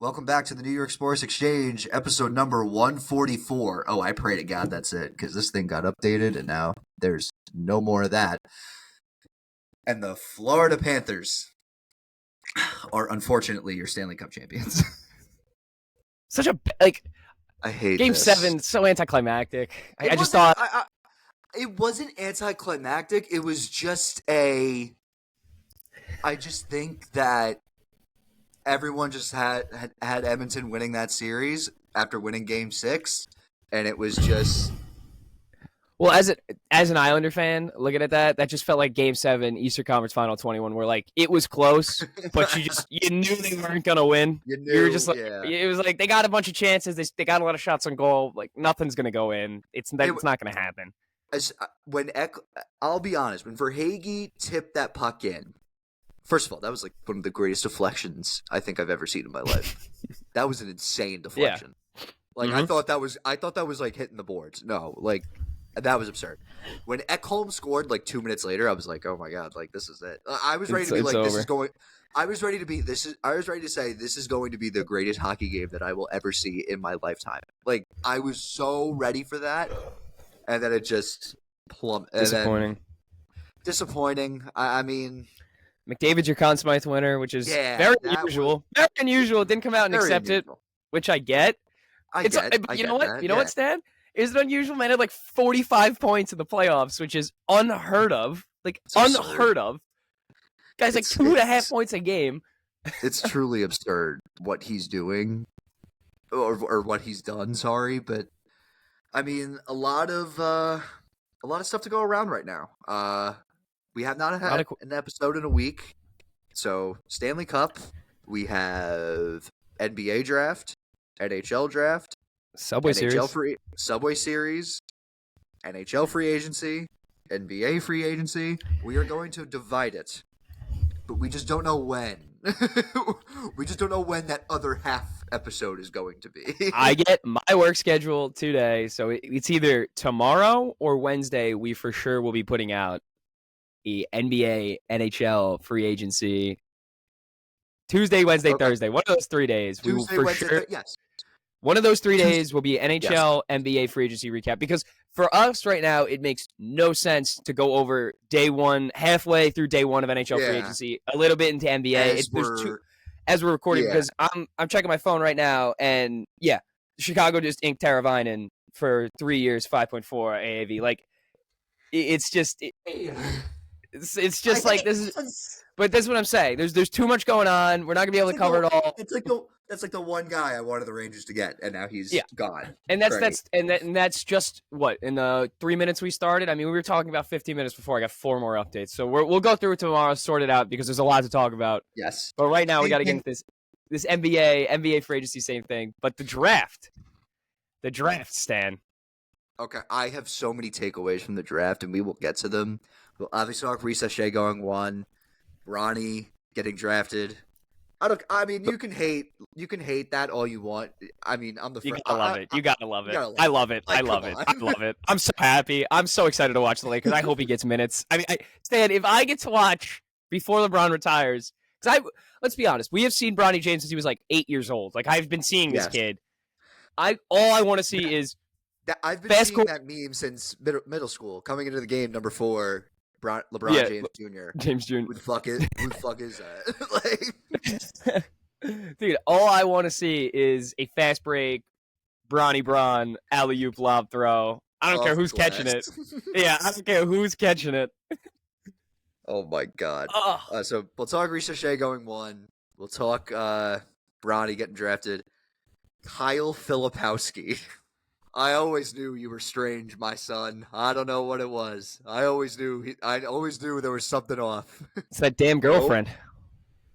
Welcome back to the New York Sports Exchange, episode number 144. Oh, I pray to God that's it, because this thing got updated and now there's no more of that. And the Florida Panthers are unfortunately your Stanley Cup champions. Such a I hate Game this. 7, so anticlimactic. I just thought it wasn't anticlimactic. It was just I just think that everyone just had Edmonton winning that series after winning Game 6, and it was just. Well, as an Islander fan, looking at that just felt like Game 7, Eastern Conference Final 21, where like it was close, but you knew they weren't gonna win. You were just like, It was like they got a bunch of chances, they got a lot of shots on goal, like nothing's gonna go in. It's not gonna happen. I'll be honest, when Verhaeghe tipped that puck in, first of all, that was like one of the greatest deflections I think I've ever seen in my life. That was an insane deflection. Yeah. Like I thought that was like hitting the boards. No, like. That was absurd. When Ekholm scored like 2 minutes later, I was like, "Oh my god! Like this is it." I was ready to be like, "This is going." I was ready to say, "This is going to be the greatest hockey game that I will ever see in my lifetime." Like I was so ready for that, and then it just Disappointing. I mean, McDavid's your Conn Smythe winner, which is very unusual. Very unusual. Didn't come out and accept it, which I get. You know what, Stan? Is it unusual? Man had like 45 points in the playoffs, which is unheard of. Like, unheard of. Guys, like 2.5 points a game. It's truly absurd what he's doing. Or what he's done, sorry. But, I mean, a lot of stuff to go around right now. We have not had an episode in a week. So, Stanley Cup. We have NBA draft. NHL draft. Subway Series, NHL free agency, NBA free agency. We are going to divide it, but we just don't know when. We just don't know when that other half episode is going to be. I get my work schedule today, so it's either tomorrow or Wednesday. We for sure will be putting out the NBA, NHL free agency. Tuesday, Wednesday, Thursday. One of those 3 days. Tuesday, Wednesday, yes. One of those 3 days will be NHL, NBA free agency recap, because for us right now, it makes no sense to go over day one, halfway through day one of NHL free agency, a little bit into NBA. As we're recording, because I'm checking my phone right now, and Chicago just inked Tara Vinen for 3 years, 5.4 AAV. Like, it's just like this is. But that's what I'm saying. There's too much going on. We're not gonna be able to cover it all. That's like the one guy I wanted the Rangers to get, and now he's gone. And that's just what in the 3 minutes we started. I mean, we were talking about 15 minutes before. I got 4 more updates, so we'll go through it tomorrow, sort it out, because there's a lot to talk about. Yes. But right now we got to get into this NBA free agency, same thing. But the draft, Stan. Okay, I have so many takeaways from the draft, and we will get to them. We'll obviously talk Risa Shea going 1. Bronny getting drafted. I mean, you can hate that all you want. I mean, I'm the first. You gotta love it. I love it. I love it. I'm so happy. I'm so excited to watch the Lakers. I hope he gets minutes. I mean, Stan, if I get to watch before LeBron retires, because let's be honest, we have seen Bronny James since he was like 8 years old. Like, I've been seeing this kid. All I want to see is I've been seeing that meme since middle school. Coming into the game, number 4. LeBron James Jr. James Jr. Who the fuck is that? Dude, all I want to see is a fast break, Bron, alley-oop lob throw. I don't care who's catching it. Yeah, I don't care who's catching it. Oh my god. So we'll talk Risa Shea going 1. We'll talk Bronny getting drafted. Kyle Filipowski. I always knew you were strange, my son. I don't know what it was. I always knew there was something off. It's that damn girlfriend.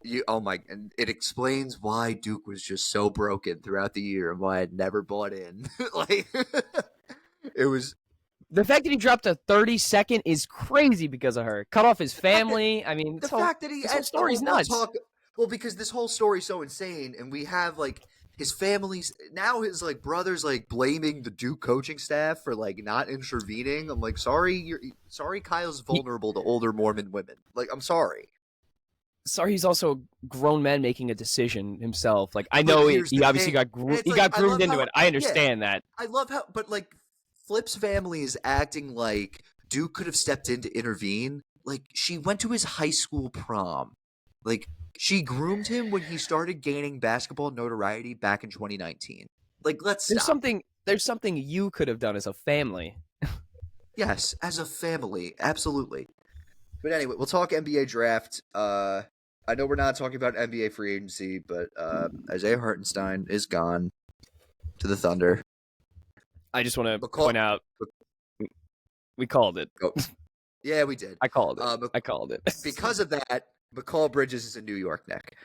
And it explains why Duke was just so broken throughout the year and why I'd never bought in. Like, it was. The fact that he dropped a 32nd is crazy because of her. Cut off his family. I mean, the fact that this whole story's nuts. Because this whole story's so insane, and we have like. His family's now his like brothers like blaming the Duke coaching staff for like not intervening. I'm like, sorry, Kyle's vulnerable to older Mormon women. Like, I'm sorry. sorry, he's also a grown man making a decision himself. Like, I But know here's he the obviously thing, and it's like, got I groomed love into how, it. I yeah, understand that. I love how, but like, Flip's family is acting like Duke could have stepped in to intervene. Like, she went to his high school prom. Like, she groomed him when he started gaining basketball notoriety back in 2019. Like, let's stop. There's something you could have done as a family. Yes, as a family, absolutely. But anyway, we'll talk NBA draft. I know we're not talking about NBA free agency, but Isaiah Hartenstein is gone to the Thunder. I just want to point out we called it. Oh, yeah, we did. I called it. I called it. Because of that, Mikal Bridges is a New York Knick.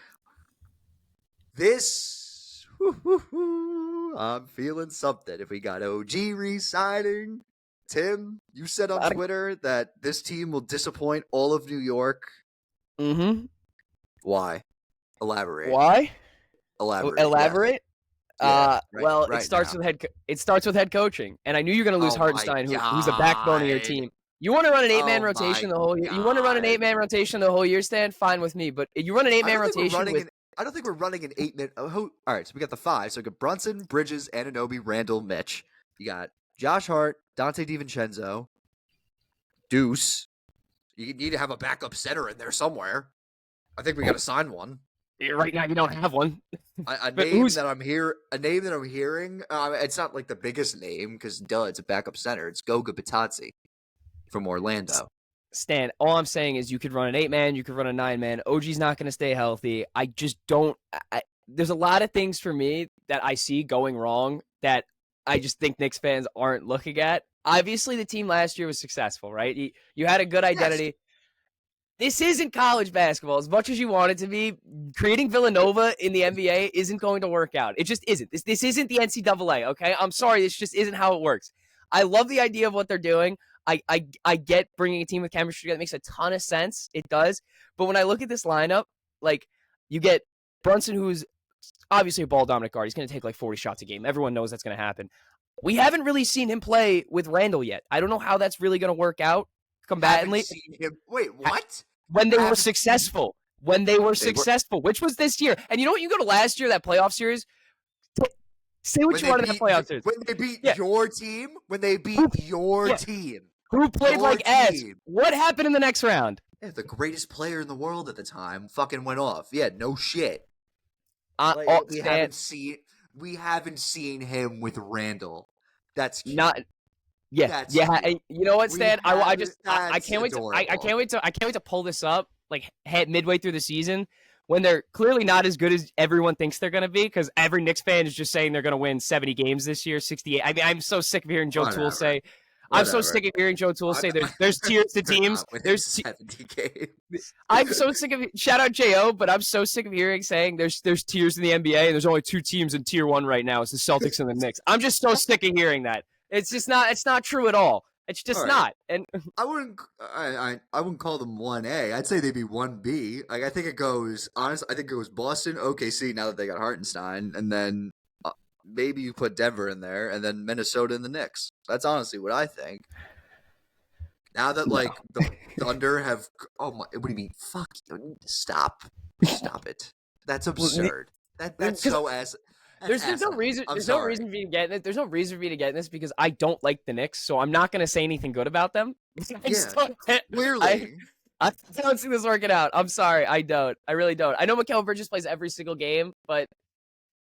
This, I'm feeling something. If we got OG re-signing, Tim, you said on Twitter that this team will disappoint all of New York. Mm-hmm. Why? Elaborate. Why? Elaborate. Yeah. Well, it starts with head coaching, and I knew you were going to lose Hartenstein, who's the backbone of your team. You want to run an 8-man rotation the whole year? You want to run an 8-man rotation the whole year, Stan? Fine with me. But you run an 8-man rotation I don't think we're running an 8-man. All right, so we got the 5. So we got Brunson, Bridges, Anunoby, Randall, Mitch. You got Josh Hart, Dante DiVincenzo, Deuce. You need to have a backup center in there somewhere. I think we got to sign one. Right now, you don't have one. A name that I'm hearing. It's not like the biggest name because it's a backup center. It's Goga Bitadze from Orlando. Stan, all I'm saying is you could run an 8-man, you could run a 9-man. OG's not going to stay healthy. I just don't. There's a lot of things for me that I see going wrong that I just think Knicks fans aren't looking at. Obviously, the team last year was successful, right? You had a good identity. Yes. This isn't college basketball. As much as you want it to be, creating Villanova in the NBA isn't going to work out. It just isn't. This isn't the NCAA, okay? I'm sorry. This just isn't how it works. I love the idea of what they're doing. I get bringing a team with chemistry. That makes a ton of sense. It does. But when I look at this lineup, like, you get Brunson, who's obviously a ball-dominant guard. He's going to take like 40 shots a game. Everyone knows that's going to happen. We haven't really seen him play with Randall yet. I don't know how that's really going to work out combatantly. Wait, what? When they were successful. When they were successful, which was this year. And you know what? You go to last year, that playoff series. Say what you want in that playoff series. When they beat your team. When they beat your team. Who played like ass. What happened in the next round? Yeah, the greatest player in the world at the time fucking went off. Yeah, no shit. We haven't seen him with Randall. That's cute. Not. Yeah, yeah. And you know what, Stan? I can't wait to pull this up like midway through the season when they're clearly not as good as everyone thinks they're going to be, because every Knicks fan is just saying they're going to win 70 games this year, 68. I mean, I'm so sick of hearing Joe Toole say. I'm so sick of hearing Joe Toole say there's tiers to teams. There's 70 games. I'm so sick of shout out Jo, but I'm so sick of hearing saying there's tiers in the NBA and there's only 2 teams in tier 1 right now. It's the Celtics and the Knicks. I'm just so sick of hearing that. It's just not. It's not true at all. It's just not. And I wouldn't call them 1A. I'd say they'd be 1B. Like, I think it goes. Honestly, I think it goes Boston, OKC. Now that they got Hartenstein, and then maybe you put Denver in there, and then Minnesota and the Knicks. That's honestly what I think. Now that the Thunder have. Oh my! What do you mean? Fuck you! Stop it. That's absurd. That's so ass. There's no reason. There's no reason for me to get in it. There's no reason for me to get in this because I don't like the Knicks, so I'm not going to say anything good about them. Clearly. I don't see this working out. I'm sorry, I don't. I really don't. I know Mikal Bridges plays every single game, but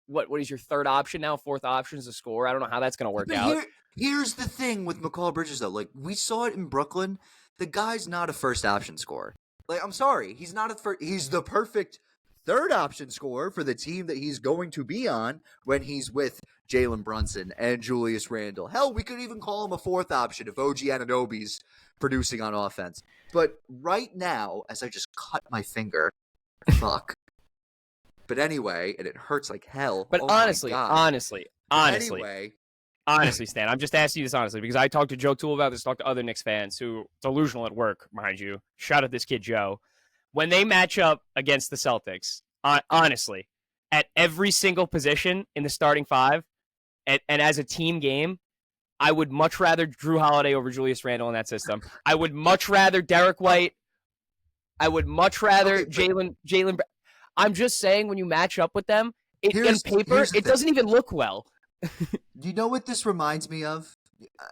what is your third option now? Fourth option is a scorer. I don't know how that's going to work out. Here's the thing with Mikal Bridges, though. Like, we saw it in Brooklyn. The guy's not a first option scorer. Like, I'm sorry, he's not he's the perfect third option scorer for the team that he's going to be on when he's with Jalen Brunson and Julius Randle. Hell, we could even call him a fourth option if OG Anunoby's producing on offense. But right now, as I just cut my finger, fuck. But anyway, and it hurts like hell. But honestly, Stan, I'm just asking you this honestly because I talked to Joe Toole about this, talked to other Knicks fans who delusional at work, mind you. Shout out this kid Joe. When they match up against the Celtics, honestly, at every single position in the starting 5, and as a team game, I would much rather Drew Holiday over Julius Randle in that system. I would much rather Derek White I would much rather Jalen. I'm just saying when you match up with them, on paper, it doesn't even look well. You know what this reminds me of?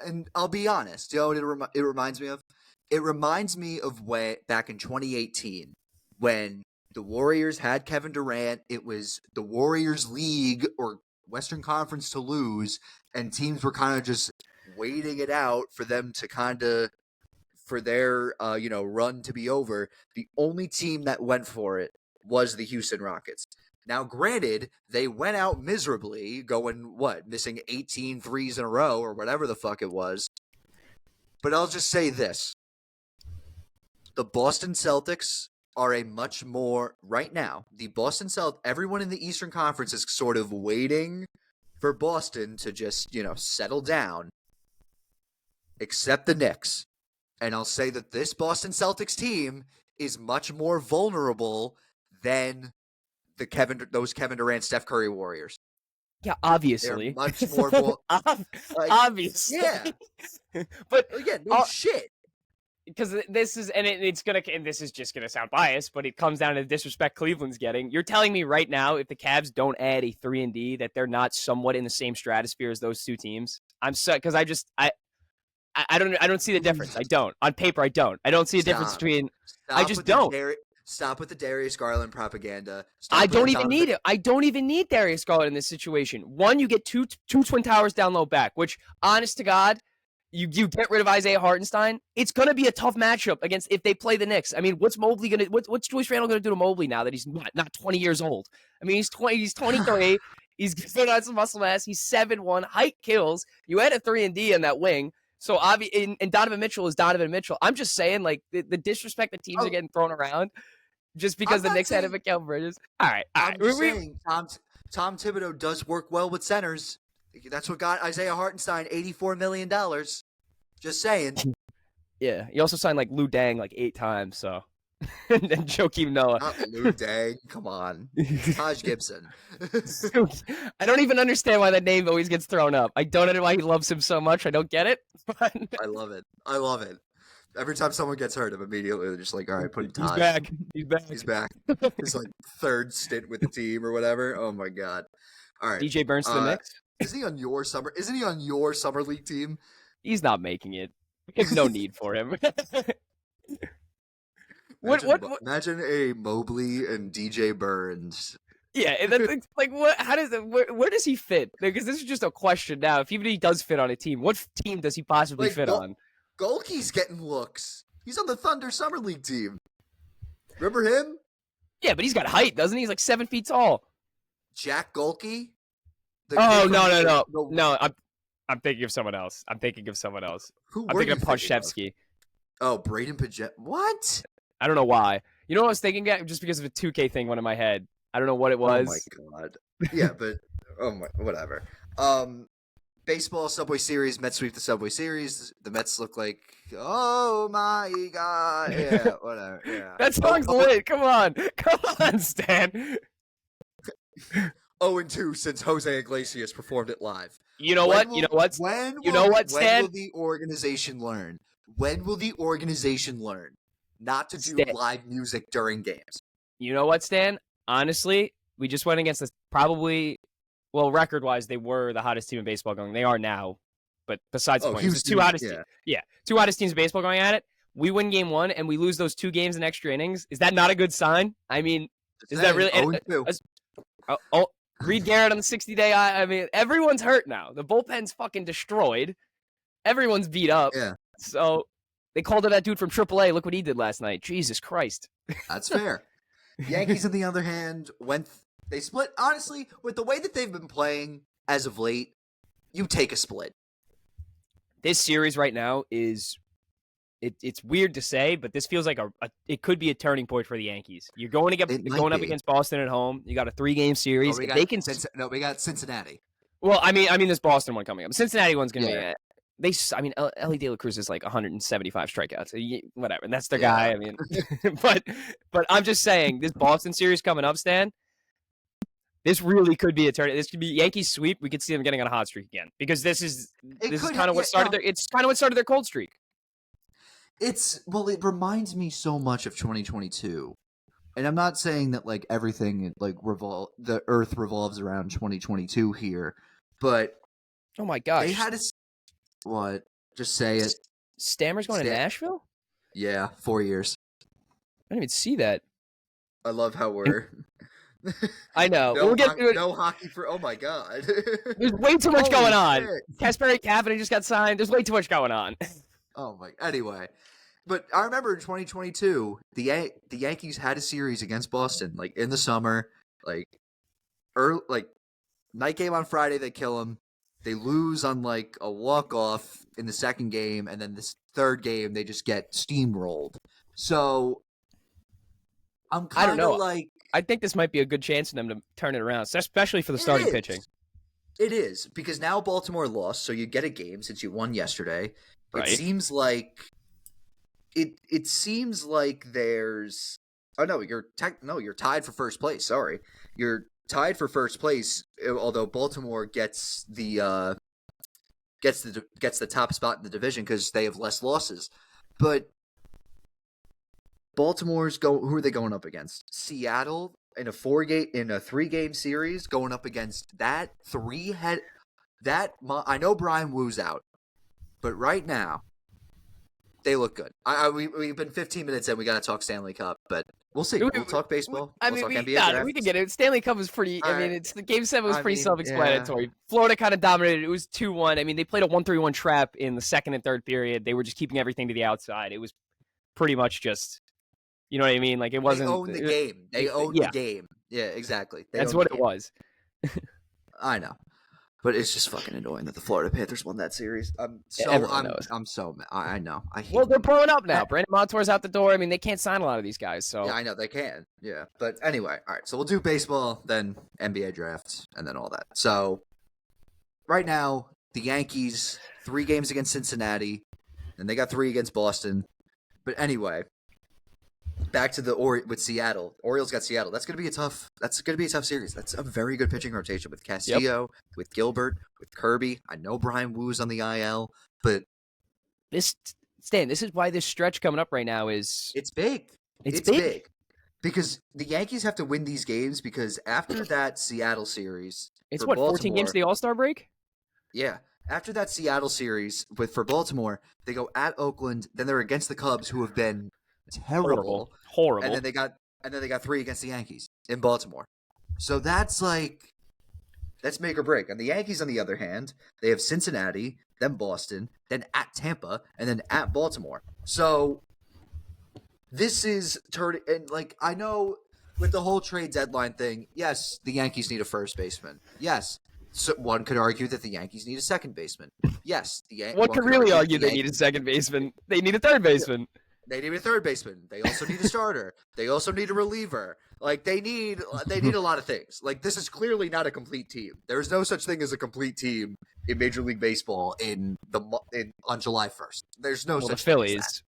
And I'll be honest. You know what it reminds me of? It reminds me of way back in 2018 when the Warriors had Kevin Durant. It was the Warriors League or Western Conference to lose, and teams were kind of just waiting it out for them to for their run to be over. The only team that went for it was the Houston Rockets. Now, granted, they went out miserably, missing 18 threes in a row or whatever the fuck it was. But I'll just say this. The Boston Celtics are right now, the Boston Celtics, everyone in the Eastern Conference is sort of waiting for Boston to just, settle down, except the Knicks. And I'll say that this Boston Celtics team is much more vulnerable than those Kevin Durant, Steph Curry Warriors. Yeah, obviously. They're much more obviously. Yeah. But again, shit. Because this is, and this is just gonna sound biased, but it comes down to the disrespect Cleveland's getting. You're telling me right now, if the Cavs don't add a 3-and-D, that they're not somewhat in the same stratosphere as those two teams? I don't see the difference. I don't. On paper, I don't. I don't see a difference between. I just don't. Stop with the Darius Garland propaganda. I don't even need it. I don't even need Darius Garland in this situation. One, you get two Twin Towers down low back, which, honest to God, you get rid of Isaiah Hartenstein. It's going to be a tough matchup against if they play the Knicks. I mean, what's Mobley going to? What's Julius Randle going to do to Mobley now that he's not 20 years old? I mean, he's 20. He's 23. He's put on some muscle mass. He's 7'1". Height kills. You had a 3-and-D in that wing. So and Donovan Mitchell is Donovan Mitchell. I'm just saying, like the disrespect that teams are getting thrown around just because the Knicks had a Mikal Bridges. All right. I'm just saying, Tom Thibodeau does work well with centers. That's what got Isaiah Hartenstein $84 million. Just saying. Yeah. He also signed Lou Dang 8 times. So. And Joakim Noah. Not Lou Dang. Come on. Taj Gibson. I don't even understand why that name always gets thrown up. I don't know why he loves him so much. I don't get it. But... I love it. Every time someone gets hurt, I'm immediately just like, all right, put Taj. He's back. His third stint with the team or whatever. Oh my God. All right. DJ Burns to the Knicks. Isn't he on your summer league team? He's not making it. There's no need for him. Imagine a Mobley and DJ Burns. Yeah, and then, what? How does where does he fit? Because this is just a question now. If even he does fit on a team, what team does he possibly fit on? Golke's getting looks. He's on the Thunder Summer League team. Remember him? Yeah, but he's got height, doesn't he? He's 7 feet tall. Jack Golke? Oh, no. I'm thinking of someone else. I'm thinking of someone else. I'm thinking of Podziemski. Oh, Braden Podziemski. What? I don't know why. You know what I was thinking? Just because of a 2K thing went in my head. I don't know what it was. Oh my God. Yeah, but whatever. Baseball Subway Series. Mets sweep the Subway Series. The Mets look like, oh my God. Yeah, whatever. Yeah. That song's lit. Come on, Stan. 0-2 since Jose Iglesias performed it live. You know what? Stan? When will the organization learn? When will the organization learn not to do live music during games? You know what, Stan? Honestly, we just went against this record-wise, they were the hottest team in baseball going. They are now, but besides the point, it's two hottest teams. Yeah, two hottest teams in baseball going at it. We win game 1 and we lose those 2 games in extra innings. Is that not a good sign? I mean, is that really? Reed Garrett on the 60-day. I mean, everyone's hurt now. The bullpen's fucking destroyed. Everyone's beat up. Yeah. So they called it that dude from AAA. Look what he did last night. Jesus Christ. That's fair. Yankees, on the other hand, they split. Honestly, with the way that they've been playing as of late, you take a split. This series right now is it's weird to say, but this feels like it could be a turning point for the Yankees. You're going up against Boston at home. You got a 3-game series. We got Cincinnati. Well, I mean this Boston one coming up. Cincinnati one's going to be. Ellie De La Cruz is 175 strikeouts. Whatever, and that's their guy. I mean, but I'm just saying this Boston series coming up, Stan. This really could be a turn. This could be Yankees sweep. We could see them getting on a hot streak again because this is kind of what started their. It's kind of what started their cold streak. it reminds me so much of 2022. And I'm not saying that like everything like the Earth revolves around 2022 here, but Oh my gosh. they had what? Just say it. Stammer's going to Nashville? Yeah, 4 years. I didn't even see that. I love how we're. I know. We'll get to it. No hockey for. Oh my god. There's way too much going on. Shit. Kasperi Kapanen just got signed. There's way too much going on. Oh my. Anyway, but I remember in 2022, the Yankees had a series against Boston, like in the summer, like night game on Friday. They kill them. They lose on like a walk-off in the second game, and then this third game they just get steamrolled. So I'm kind of like, I think this might be a good chance for them to turn it around, especially for the starting pitching. It is, because now Baltimore lost, so you get a game since you won yesterday. Right. It seems like there's you're tied for first place. Sorry. You're tied for first place, although Baltimore gets the top spot in the division because they have less losses. But Baltimore's who are they going up against? Seattle in a 3-game series, going up against that I know Brian Wu's out, but right now they look good. We've been 15 minutes in. We got to talk Stanley Cup, but we'll see. We'll talk baseball. We'll talk NBA. We can get it. Stanley Cup was pretty. All I mean, right. the game 7 was pretty self-explanatory. Yeah. Florida kind of dominated. It was 2-1. I mean, they played a 1-3-1 trap in the second and third period. They were just keeping everything to the outside. It was pretty much just, you know what I mean? Like it wasn't. They owned the game. They owned the game. Yeah, exactly. That's what it was. I know. But it's just fucking annoying that the Florida Panthers won that series. I'm so mad. I know. Well, they're blowing up now. Brandon Montour's out the door. I mean, they can't sign a lot of these guys. So yeah, I know they can. Yeah, but anyway, all right. So we'll do baseball, then NBA drafts, and then all that. So right now, the Yankees 3 games against Cincinnati, and they got 3 against Boston. But anyway, back to with Seattle. Orioles got Seattle. That's gonna be a tough series. That's a very good pitching rotation with Castillo, with Gilbert, with Kirby. I know Brian Wu's on the IL, but this is why this stretch coming up right now is big. It's big. Because the Yankees have to win these games because after that Seattle series, it's 14 games to the All-Star break? Yeah. After that Seattle series for Baltimore, they go at Oakland, then they're against the Cubs, who have been terrible. Horrible. And then they got 3 against the Yankees in Baltimore. So that's make or break. And the Yankees, on the other hand, they have Cincinnati, then Boston, then at Tampa, and then at Baltimore. So this is turning, and like I know with the whole trade deadline thing, yes, the Yankees need a first baseman. Yes. So one could argue that the Yankees need a second baseman. Yes, one could really argue they need a second baseman. They need a third baseman. They need a third baseman. They also need a starter. They also need a reliever. Like they need a lot of things. Like this is clearly not a complete team. There's no such thing as a complete team in Major League Baseball on July 1st. There's no such the Phillies.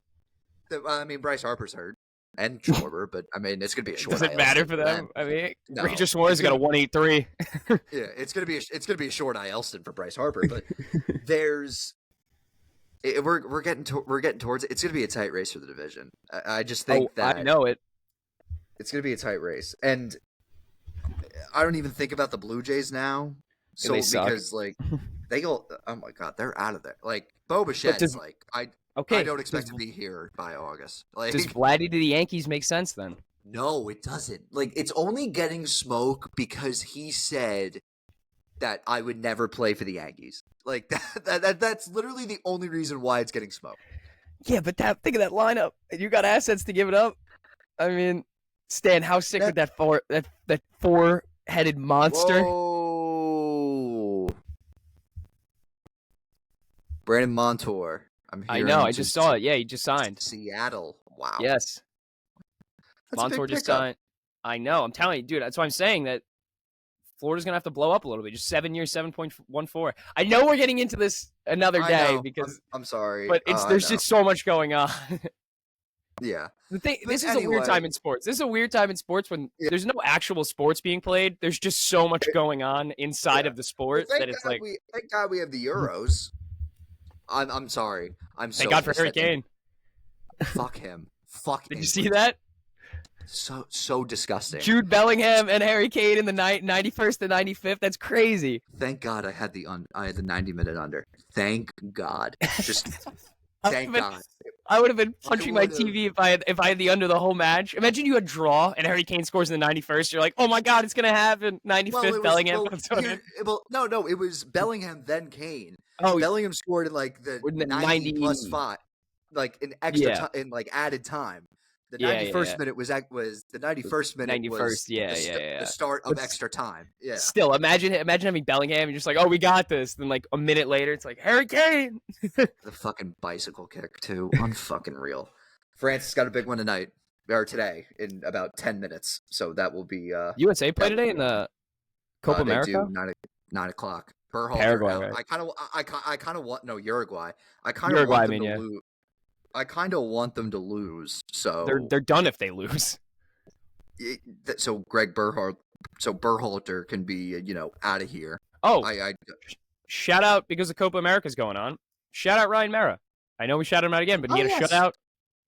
Thing as that. I mean, Bryce Harper's hurt and Schwarber, but I mean, it's gonna be a short. Does it matter for them? I mean, Ranger Suarez got a 1.83. Yeah, it's gonna be a short IL stint for Bryce Harper, but we're getting towards it. It's going to be a tight race for the division. I just think that I know it. It's going to be a tight race, and I don't even think about the Blue Jays now. So because like they go, oh my god, they're out of there. Like Bo Bichette's I don't expect to be here by August. Like, does Vladdy to the Yankees make sense then? No, it doesn't. Like it's only getting smoke because he said that I would never play for the Yankees. Like that's literally the only reason why it's getting smoked. Yeah, but think of that lineup. You got assets to give it up. I mean, Stan, how sick would that 4-headed monster? Whoa. Brandon Montour. I know. I just saw it. Yeah, he just signed. Seattle. Wow. Yes. That's Montour just signed. I know. I'm telling you, dude. That's why I'm saying that Florida's going to have to blow up a little bit. Just 7 years, 7.14. I know we're getting into this another day because I'm sorry. But there's just so much going on. Yeah. This is a weird time in sports. This is a weird time in sports when there's no actual sports being played. There's just so much going on inside of the sport that it's like. Thank God we have the Euros. I'm sorry. Thank God for Harry Kane. Fuck him. Fuck. Did you see that? So disgusting. Jude Bellingham and Harry Kane in the 91st to 95th. That's crazy. Thank God I had the 90-minute under. Thank God. Just thank God. I would have been punching my TV if I had the under the whole match. Imagine you had draw and Harry Kane scores in the 91st. You're like, oh my God, it's gonna happen. 95th Bellingham. No, it was Bellingham then Kane. Oh, Bellingham scored in like the 90 plus 5, like in extra in like added time. The 91st minute was the 91st minute. 91st, the start of extra time. Yeah. Still, imagine having Bellingham and just like, oh, we got this. Then like a minute later, it's like Harry Kane. The fucking bicycle kick too, unfucking real. France has got a big one tonight or today in about 10 minutes. So that will be. USA play today in the Copa America. They do 9 o'clock. Paraguay. Right? I kind of want Uruguay. I kind of want them to lose. I kind of want them to lose, so they're done if they lose. So Berhalter can be out of here. Oh, shout out because the Copa America is going on. Shout out Ryan Mera. I know we shouted him out again, but he had a shutout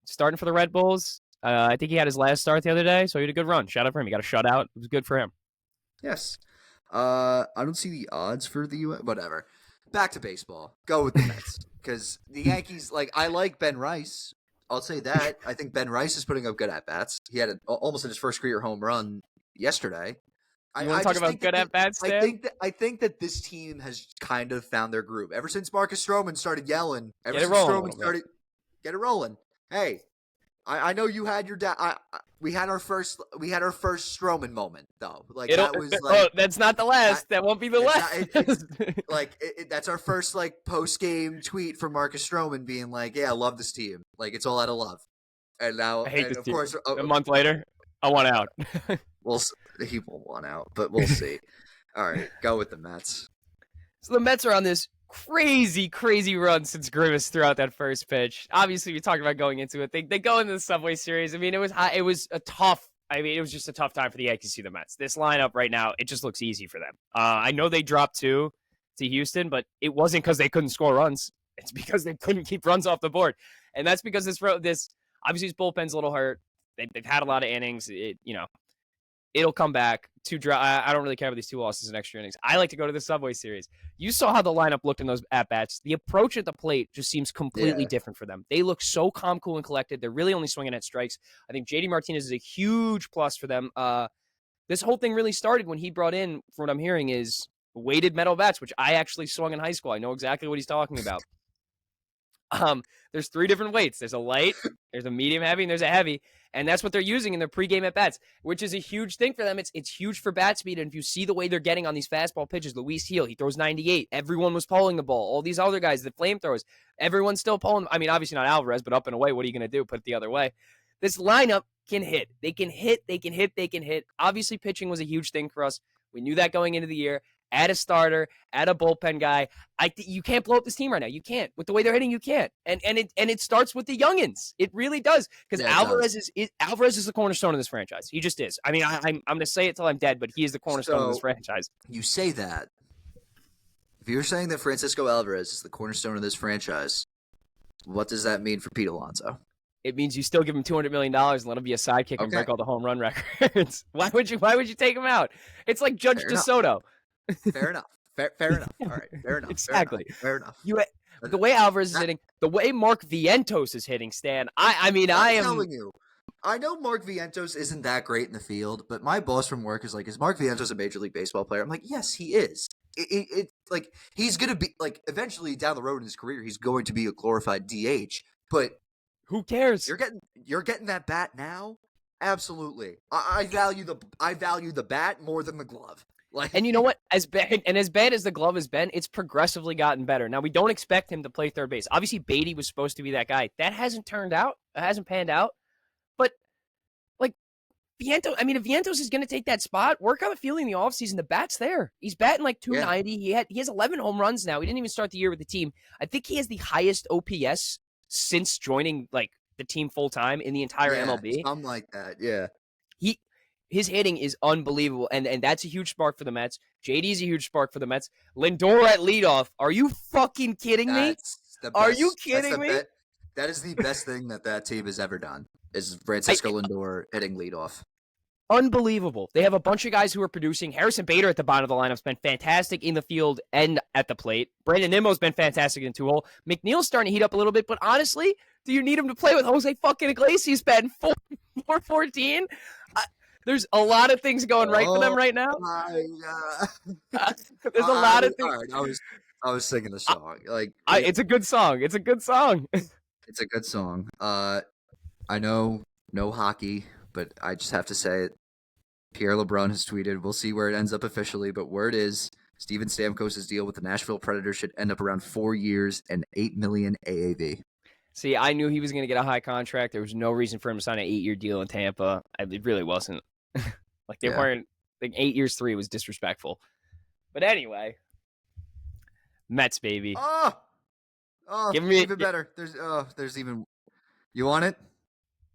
starting for the Red Bulls. I think he had his last start the other day, so he had a good run. Shout out for him. He got a shutout. It was good for him. Yes. I don't see the odds for the U.S. Whatever. Back to baseball. Go with the Mets. Because the Yankees, I like Ben Rice. I'll say that. I think Ben Rice is putting up good at-bats. He had almost in his first career home run yesterday. You want to talk about good at-bats, Dan? I think that this team has kind of found their groove. Ever since Marcus Stroman started yelling. Get it rolling. Hey, I know you had your we had our first Stroman moment though. That's not the last. That won't be the last. That's our first post game tweet from Marcus Stroman being like, "Yeah, I love this team. It's all out of love." And now, I hate this of team. course, a month later, I want out. He won't want out, but we'll see. All right, go with the Mets. So the Mets are on this crazy run since Grimace threw out that first pitch. Obviously, we talked about going into it. They go into the Subway Series. I mean, it was just a tough time for the Yankees to see the Mets. This lineup right now, it just looks easy for them. I know they dropped 2 to Houston, but it wasn't because they couldn't score runs. It's because they couldn't keep runs off the board, and that's because this obviously his bullpen's a little hurt. They've had a lot of innings. It'll come back. I don't really care about these 2 losses in extra innings. I like to go to the Subway Series. You saw how the lineup looked in those at-bats. The approach at the plate just seems completely different for them. They look so calm, cool, and collected. They're really only swinging at strikes. I think JD Martinez is a huge plus for them. This whole thing really started when he brought in, from what I'm hearing, is weighted metal bats, which I actually swung in high school. I know exactly what he's talking about. There's 3 different weights. There's a light, there's a medium heavy, and there's a heavy. And that's what they're using in their pregame at-bats, which is a huge thing for them. It's huge for bat speed, and if you see the way they're getting on these fastball pitches, Luis Gil, he throws 98. Everyone was pulling the ball. All these other guys, the flamethrowers, everyone's still pulling. I mean, obviously not Alvarez, but up and away, what are you going to do? Put it the other way. This lineup can hit. They can hit. Obviously, pitching was a huge thing for us. We knew that going into the year. Add a starter, add a bullpen guy. You can't blow up this team right now. You can't. With the way they're hitting, you can't. And it starts with the youngins. It really does. Because Alvarez is the cornerstone of this franchise. He just is. I mean, I'm going to say it till I'm dead, but he is the cornerstone of this franchise. You say that. If you're saying that Francisco Alvarez is the cornerstone of this franchise, what does that mean for Pete Alonso? It means you still give him $200 million and let him be a sidekick and break all the home run records. Why would you take him out? It's like Judge DeSoto. Fair enough. Fair enough. All right. Fair enough. Exactly. Fair enough. The way Alvarez is hitting, the way Mark Vientos is hitting, Stan. I'm telling you. I know Mark Vientos isn't that great in the field, but my boss from work is like, "Is Mark Vientos a Major League Baseball player?" I'm like, "Yes, he is." It's like he's gonna be eventually down the road in his career, he's going to be a glorified DH. But who cares? You're getting that bat now. Absolutely. I value the bat more than the glove. And you know what? As bad as the glove has been, it's progressively gotten better. Now, we don't expect him to play third base. Obviously, Beatty was supposed to be that guy. That hasn't turned out. It hasn't panned out. But, Vientos, if Vientos is going to take that spot, work on the fielding in the offseason. The bat's there. He's batting 290. Yeah. He has 11 home runs now. He didn't even start the year with the team. I think he has the highest OPS since joining, the team full-time in the entire MLB. Something like that, yeah. His hitting is unbelievable, and that's a huge spark for the Mets. JD's a huge spark for the Mets. Lindor at leadoff. Are you fucking kidding me? Are you kidding me? That is the best thing that team has ever done. Is Francisco Lindor hitting leadoff. Unbelievable. They have a bunch of guys who are producing. Harrison Bader at the bottom of the lineup has been fantastic in the field and at the plate. Brandon Nimmo's been fantastic in 2-hole. McNeil's starting to heat up a little bit, but honestly, do you need him to play with Jose fucking Iglesias batting 414? There's a lot of things going right for them right now. There's a lot of things. All right, I was singing the song. It's a good song. It's a good song. It's a good song. I know no hockey, but I just have to say it. Pierre LeBrun has tweeted, we'll see where it ends up officially, but word is Steven Stamkos' deal with the Nashville Predators should end up around 4 years and $8 million AAV. See, I knew he was going to get a high contract. There was no reason for him to sign an 8-year deal in Tampa. It really wasn't. They weren't. 8 years 3 was disrespectful. But anyway, Mets, baby. Give me even better. There's even. You want it?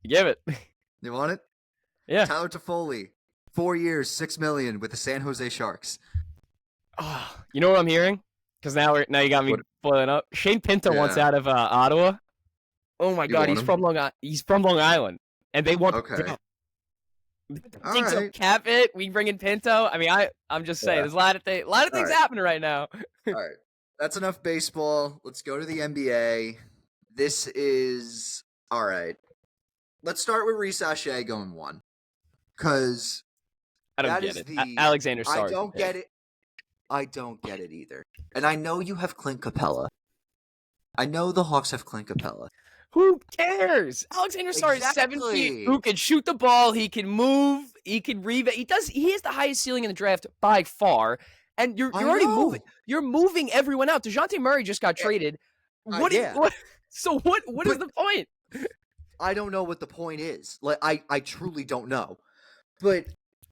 Give it. You want it? Yeah. Tyler Toffoli, 4 years, $6 million with the San Jose Sharks. Oh, you know what I'm hearing? Because now you got me boiling up. Shane Pinto wants out of Ottawa. Oh my God, he's from Long Island, and they want. Okay. So cap it. We bring in Pinto. I mean, I'm just saying, there's a lot of things happening right now. All right, that's enough baseball. Let's go to the NBA. This is all right. Let's start with Reese Ashe going 1, because I don't get it. Alexander Sarr. I don't get it. I don't get it either. And I know you have Clint Capella. I know the Hawks have Clint Capella. Who cares? Alexander Sarr is 7 feet. Who can shoot the ball? He can move. He can rebound. He has the highest ceiling in the draft by far. And you're already moving. You're moving everyone out. DeJounte Murray just got traded. So what is the point? I don't know what the point is. I truly don't know. But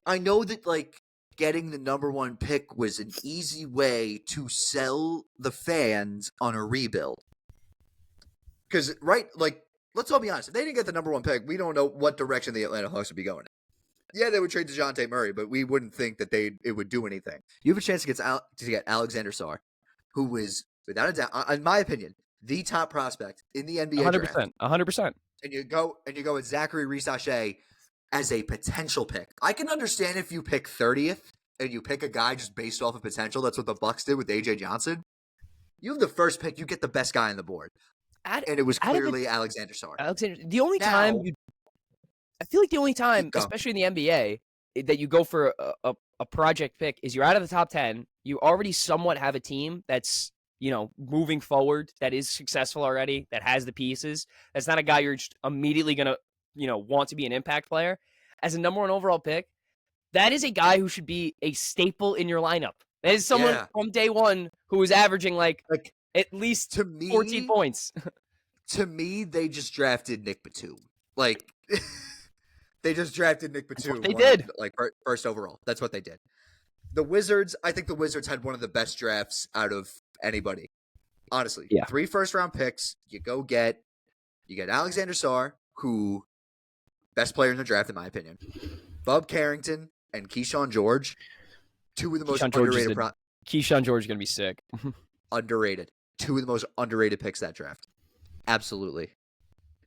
I know that getting the number 1 pick was an easy way to sell the fans on a rebuild. Because, let's all be honest. If they didn't get the number 1 pick, we don't know what direction the Atlanta Hawks would be going in. Yeah, they would trade DeJounte Murray, but we wouldn't think that it would do anything. You have a chance to get Alexander Sarr, who was, without a doubt, in my opinion, the top prospect in the NBA 100%, draft. 100%. And you go with Zachary Reese-Ashe as a potential pick. I can understand if you pick 30th and you pick a guy just based off of potential. That's what the Bucks did with AJ Johnson. You have the first pick, you get the best guy on the board. And it was clearly Alexander Sarr. The only time, especially in the NBA, that you go for a project pick is you're out of the top 10. You already somewhat have a team that's, moving forward, that is successful already, that has the pieces. That's not a guy you're just immediately going to, want to be an impact player. As a number 1 overall pick, that is a guy who should be a staple in your lineup. That is someone from day 1 who is averaging at least 14 points. To me, they just drafted Nick Batum. They just drafted Nick Batum. They did. First overall. That's what they did. The Wizards, I think the Wizards had one of the best drafts out of anybody. Honestly. Yeah. 3 first-round picks. You get Alexander Sarr, who, best player in the draft, in my opinion. Bub Carrington and Keyshawn George. 2 of the most underrated. Keyshawn George is going to be sick. Underrated. 2 of the most underrated picks that draft. Absolutely.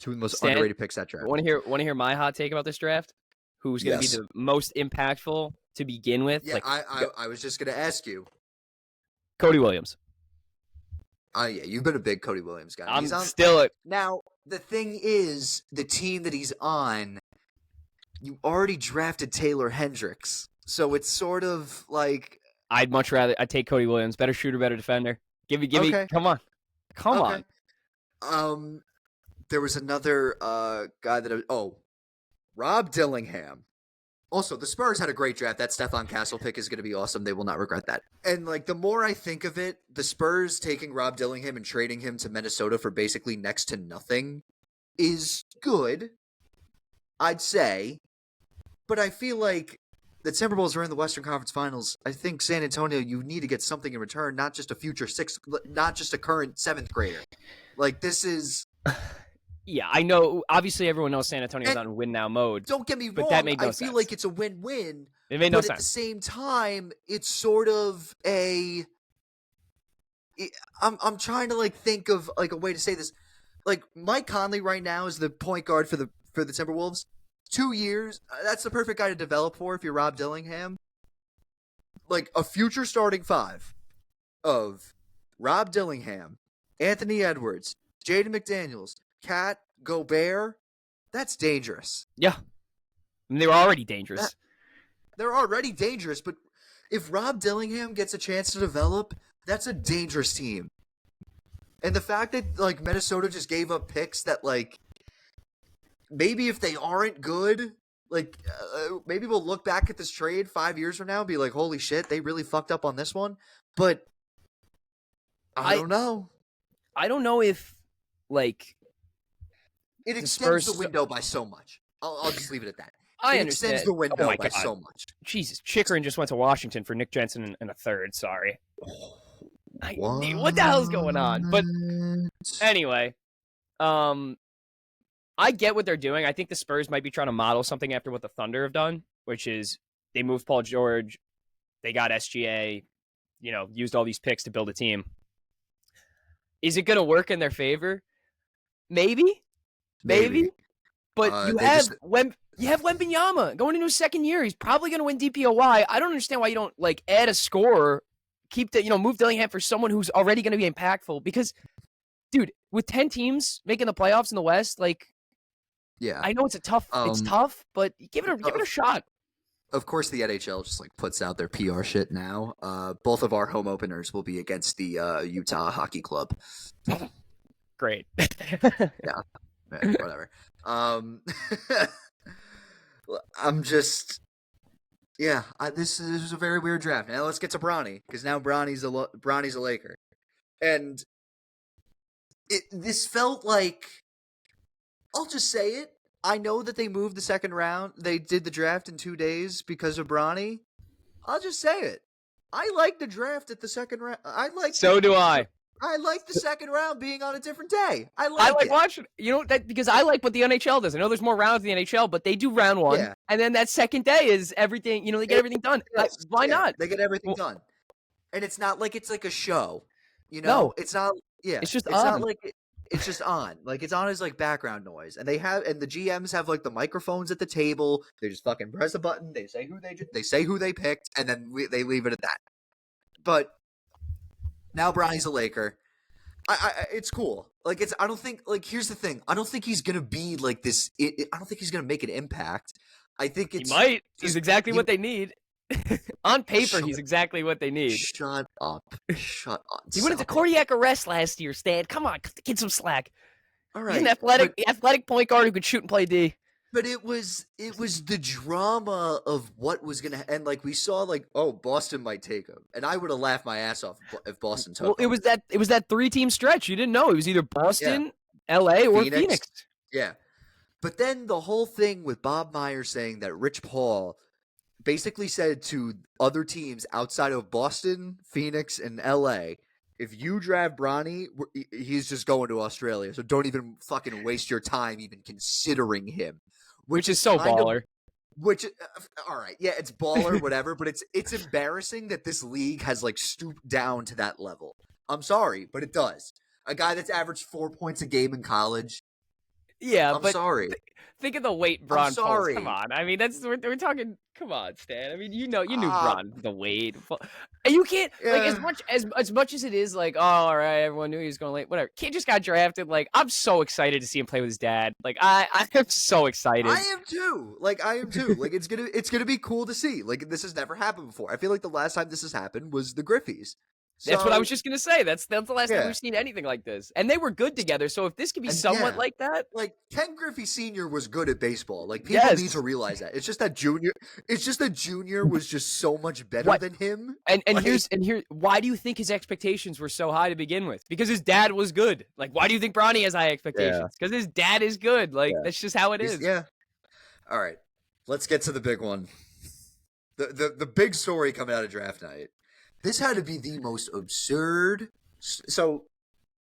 2 of the most underrated picks that draft. Want to hear my hot take about this draft? Who's going to be the most impactful to begin with? Yeah, I was just going to ask you. Cody Williams. Yeah, you've been a big Cody Williams guy. Now, the thing is, the team that he's on, you already drafted Taylor Hendricks. So it's sort of like... I'd take Cody Williams. Better shooter, better defender. Give me. Come on. There was another guy that... Rob Dillingham. Also, the Spurs had a great draft. That Stephon Castle pick is going to be awesome. They will not regret that. And, the more I think of it, the Spurs taking Rob Dillingham and trading him to Minnesota for basically next to nothing is good, I'd say. But I feel like the Timberwolves are in the Western Conference Finals. I think San Antonio, you need to get something in return, not just a current 7th grader. This is... Yeah, I know. Obviously, everyone knows San Antonio's on win now mode. Don't get me wrong. But that made no sense. I feel like it's a win-win. It made no sense. But at the same time, it's sort of a... I'm trying to think of a way to say this. like Mike Conley right now is the point guard for the Timberwolves. 2 years, that's the perfect guy to develop for if you're Rob Dillingham. Like a future starting five of Rob Dillingham, Anthony Edwards, Jaden McDaniels, Cat, Gobert. That's dangerous. Yeah. I mean, they were already dangerous. They're already dangerous, but if Rob Dillingham gets a chance to develop, that's a dangerous team. And the fact that like Minnesota just gave up picks that like maybe if they aren't good, like maybe we'll look back at this trade 5 years from now and be like, holy shit, they really fucked up on this one. But I don't know. I don't know if like it extends the window by so much. I'll just leave it at that. I it understand. Extends the window by God. so much. Jesus, Chikrin just went to Washington for Nick Jensen and a third. Sorry. What the hell's going on? But anyway, I get what they're doing. I think the Spurs might be trying to model something after what the Thunder have done, which is they moved Paul George, they got SGA, used all these picks to build a team. Is it going to work in their favor? Maybe. But you have Wembanyama going into his second year. He's probably going to win DPOY. I don't understand why you don't like add a scorer, move Dillingham for someone who's already going to be impactful. Because, dude, with 10 teams making the playoffs in the West, like, yeah, I know it's tough, but give it a shot. Of course, the NHL just like puts out their PR shit now. Both of our home openers will be against the Utah Hockey Club. Great. Yeah, whatever. I'm just, this is a very weird draft. Now let's get to Bronny, because now Bronny's a Laker, and this felt like, I'll just say it. I know that they moved the second round. They did the draft in 2 days because of Bronny. I'll just say it. I like the draft at the second round. So do I. I like the second round being on a different day. I like watching, that because I like what the NHL does. I know there's more rounds in the NHL, but they do round one, and then that second day is everything. They get everything done. Why not? They get everything done, and it's not like it's like a show. No, it's not. Yeah, it's just on. Not like it's just on. Like it's on as like background noise, and the GMs have like the microphones at the table. They just fucking press a button. They say who they picked, and then they leave it at that. But now Bronny's a Laker. It's cool. Like I don't think here's the thing. I don't think he's gonna be like this. I don't think he's gonna make an impact. I think he might. He's exactly what they need. On paper, he's exactly what they need. Shut up. He went into cardiac arrest last year, Stan. Come on, get some slack. All right. He's an athletic point guard who could shoot and play D. But it was the drama of what was gonna and like we saw Boston might take him, and I would have laughed my ass off if Boston took him. Well, it was that 3-team stretch. You didn't know it was either Boston, LA, or Phoenix. Yeah, but then the whole thing with Bob Myers saying that Rich Paul basically said to other teams outside of Boston, Phoenix, and LA, if you draft Bronny, he's just going to Australia. So don't even fucking waste your time even considering him. Which is so baller. All right, yeah, it's baller, whatever, but it's embarrassing that this league has stooped down to that level. I'm sorry, but it does. A guy that's averaged 4 points a game in college. Yeah, I'm sorry. Think of the weight Bron pulls. Come on, I mean we're talking. Come on, Stan. I mean you knew Bron the weight. And you can't as much as it is all right, everyone knew he was going late. Whatever. Kid just got drafted. I'm so excited to see him play with his dad. I am so excited. I am too. It's gonna be cool to see. This has never happened before. I feel like the last time this has happened was the Griffeys. That's what I was just gonna say. That's the last time we've seen anything like this, and they were good together. So if this could be somewhat like that, Ken Griffey Sr. was good at baseball. People need to realize that. It's just that Junior was just so much better than him. And here, why do you think his expectations were so high to begin with? Because his dad was good. Why do you think Bronny has high expectations? Because his dad is good. That's just how it is. Yeah. All right, let's get to the big one. The big story coming out of draft night. This had to be the most absurd. So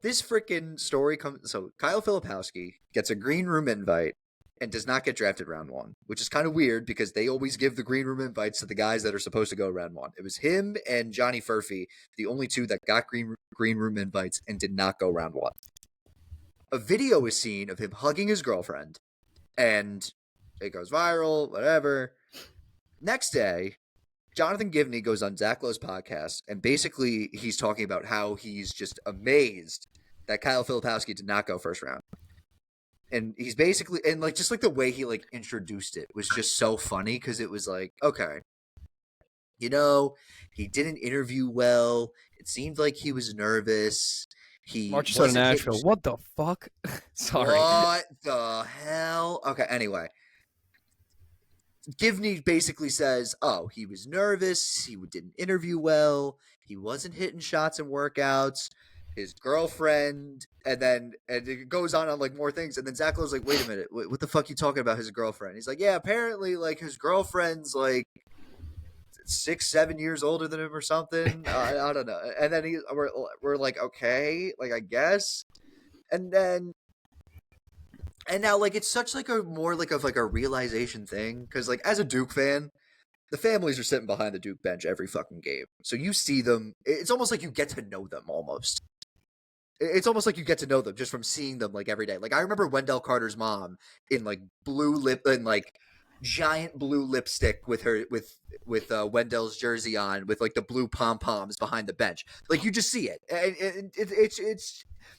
this freaking story comes. So Kyle Filipowski gets a green room invite and does not get drafted round one, which is kind of weird because they always give the green room invites to the guys that are supposed to go round one. It was him and Johnny Furphy, the only two that got green room invites and did not go round one. a video is seen of him hugging his girlfriend, and it goes viral, whatever. Next day, Jonathan Givney goes on Zach Lowe's podcast, and basically he's talking about how he's just amazed that Kyle Filipowski did not go first round. And he's basically, and like, just like the way he like introduced it was just so funny, because it was like, okay, you know, he didn't interview well. It seemed like he was nervous. He March to Nashville. What the fuck? Sorry. What the hell? Okay, anyway. Givney basically says, oh, he was nervous. He didn't interview well. He wasn't hitting shots in workouts. His girlfriend, and it goes on like more things. And then Zach Lowe's like, wait a minute. What the fuck you talking about his girlfriend? He's like, yeah, apparently like his girlfriend's like 6-7 years older than him or something. I don't know. And then we're like, okay, like I guess. And now like it's such like a more like of like a realization thing, because like as a Duke fan, the families are sitting behind the Duke bench every fucking game, so you see them. It's almost like you get to know them. It's almost like you get to know them just from seeing them like every day. Like I remember Wendell Carter's mom in like giant blue lipstick with Wendell's jersey on, with like the blue pom poms behind the bench. Like you just see it, and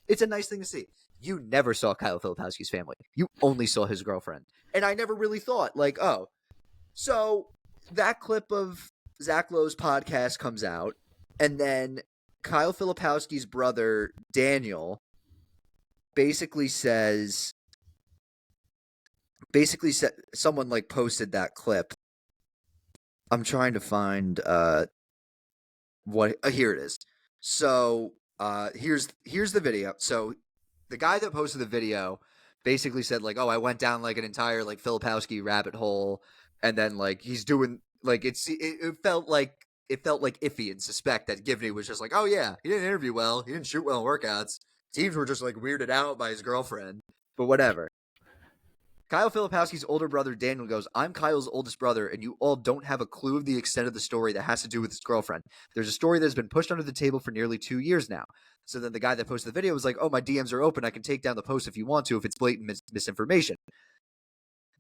it's a nice thing to see. You never saw Kyle Filipowski's family. You only saw his girlfriend, and I never really thought like, oh, so that clip of Zach Lowe's podcast comes out, and then Kyle Filipowski's brother Daniel basically said someone like posted that clip. I'm trying to find here it is. So here's the video. So the guy that posted the video basically said like, oh, I went down like an entire like Filipowski rabbit hole, and then like he's doing like it felt like iffy and suspect that Givney was just like, oh yeah, he didn't interview well, he didn't shoot well in workouts. Teams were just like weirded out by his girlfriend, but whatever. Kyle Filipowski's older brother Daniel goes, I'm Kyle's oldest brother, and you all don't have a clue of the extent of the story that has to do with his girlfriend. There's a story that has been pushed under the table for nearly 2 years now. So then the guy that posted the video was like, oh, my DMs are open. I can take down the post if you want to, if it's blatant misinformation.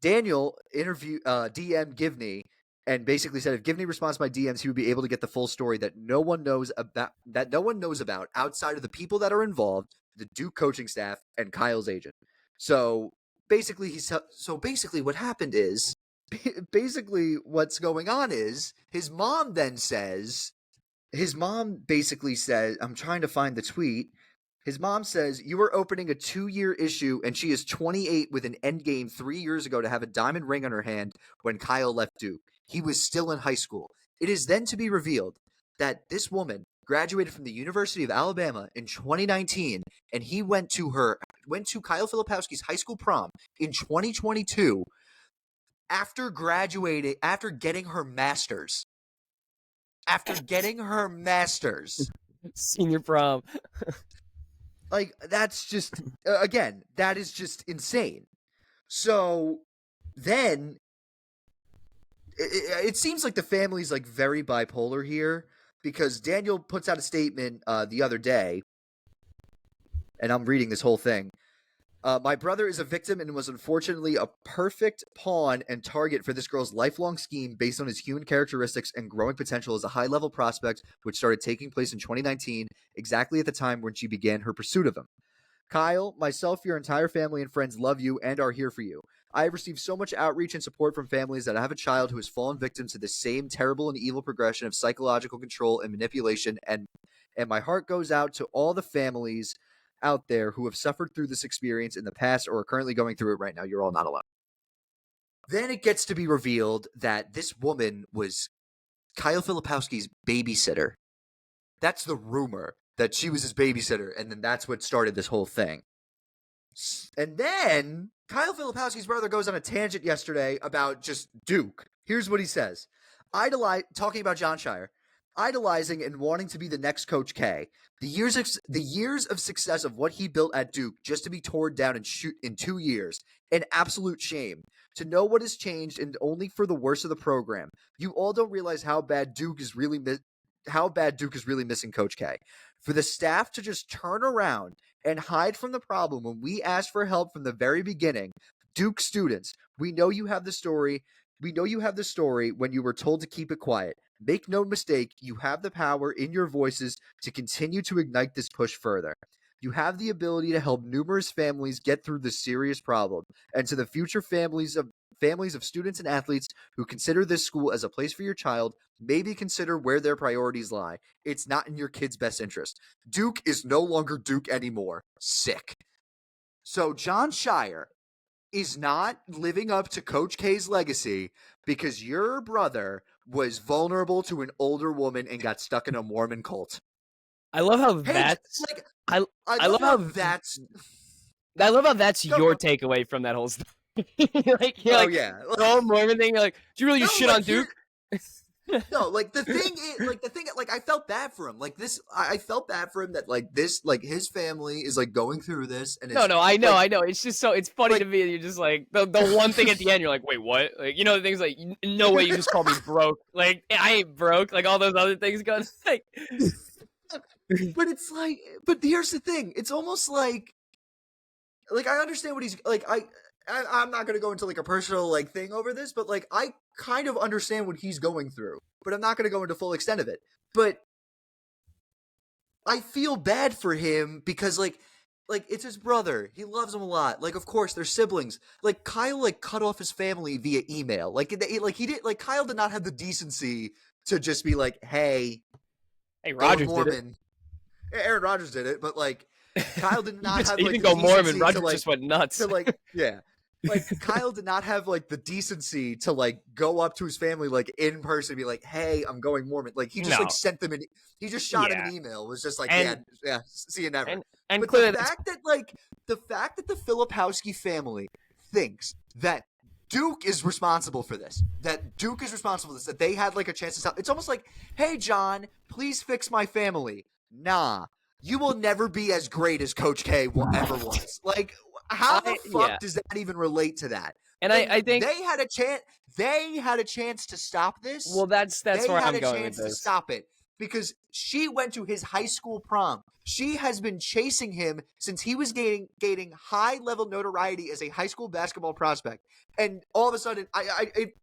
Daniel DM Givney and basically said if Givney responds to my DMs, he would be able to get the full story that no one knows about outside of the people that are involved, the Duke coaching staff, and Kyle's agent. So basically what happened is what's going on is his mom basically says, I'm trying to find the tweet. His mom says, you are opening a 2-year issue, and she is 28 with an endgame 3 years ago to have a diamond ring on her hand when Kyle left Duke. He was still in high school. It is then to be revealed that this woman graduated from the University of Alabama in 2019, and he went to Kyle Filipowski's high school prom in 2022 after getting her master's. Senior prom. Like, that's just, again, that is just insane. So then it seems like the family's like very bipolar here, because Daniel puts out a statement the other day, and I'm reading this whole thing. My brother is a victim and was unfortunately a perfect pawn and target for this girl's lifelong scheme based on his human characteristics and growing potential as a high-level prospect, which started taking place in 2019, exactly at the time when she began her pursuit of him. Kyle, myself, your entire family and friends love you and are here for you. I have received so much outreach and support from families that have a child who has fallen victim to the same terrible and evil progression of psychological control and manipulation, and my heart goes out to all the families out there who have suffered through this experience in the past or are currently going through it right now. You're all not alone. Then it gets to be revealed that this woman was Kyle Filipowski's babysitter. That's the rumor, that she was his babysitter, and then that's what started this whole thing. And then Kyle Filipowski's brother goes on a tangent yesterday about just Duke. Here's what he says. Talking about John Shire. Idolizing and wanting to be the next Coach K. The years of success of what he built at Duke just to be torn down in 2 years. An absolute shame. To know what has changed and only for the worst of the program. You all don't realize how bad Duke is really bad Duke is really missing Coach K. For the staff to just turn around and hide from the problem when we asked for help from the very beginning. Duke students, we know you have the story. We know you have the story when you were told to keep it quiet. Make no mistake, you have the power in your voices to continue to ignite this push further. You have the ability to help numerous families get through this serious problem. And to the future families of students and athletes who consider this school as a place for your child, maybe consider where their priorities lie. It's not in your kid's best interest. Duke is no longer Duke anymore. Sick. So John Shire is not living up to Coach K's legacy because your brother was vulnerable to an older woman and got stuck in a Mormon cult. I love how that's like I love how that's your takeaway from that whole story. The whole Mormon thing. You're like, do you really just shit on Duke? No, like the thing is, I felt bad for him. Like this, I felt bad for him that like this, like his family is like going through this. And no, I know. It's just it's funny to me. You're just like the one thing at the end. You're like, wait, what? Like, the things like, no way you just call me broke. Like, I ain't broke. Like all those other things going. Like, but it's like, but here's the thing. It's almost like I understand what he's like. I'm not gonna go into like a personal like thing over this, but like I kind of understand what he's going through, but I'm not gonna go into full extent of it. But I feel bad for him because like it's his brother. He loves him a lot. Like, of course, they're siblings. Like Kyle like cut off his family via email. Kyle did not have the decency to just be like, hey, Rodgers did it. Aaron Rodgers did it, but like Kyle did not have. He didn't go Mormon. Rodgers just went nuts. Kyle did not have like the decency to like go up to his family like in person and be like, "Hey, I'm going Mormon." Like he just like sent them he just shot him an email. It was just like, yeah, see you never. And but clearly the fact that the Filipowski family thinks that Duke is responsible for this, that they had like a chance to stop. It's almost like, "Hey, John, please fix my family." Nah, you will never be as great as Coach K ever was. Like, how the fuck does that even relate to that? And I think they had a chance. They had a chance to stop this. Well, that's where I'm going with this. To stop it because she went to his high school prom. She has been chasing him since he was gaining high level notoriety as a high school basketball prospect. And all of a sudden, I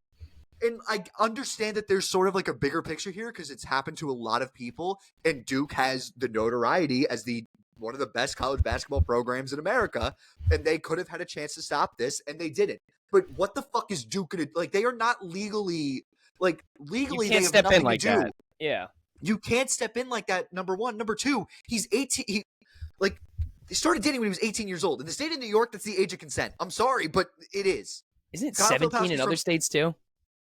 understand that there's sort of like a bigger picture here because it's happened to a lot of people, and Duke has the notoriety as one of the best college basketball programs in America, and they could have had a chance to stop this, and they didn't. But what the fuck is Duke gonna like? They are not legally. You can't they have step nothing in like to do. that. Yeah, you can't step in like that. Number one, number two, he's 18. He started dating when he was 18 years old. In the state of New York, that's the age of consent. I'm sorry, but it is. Isn't it 17 in other states too?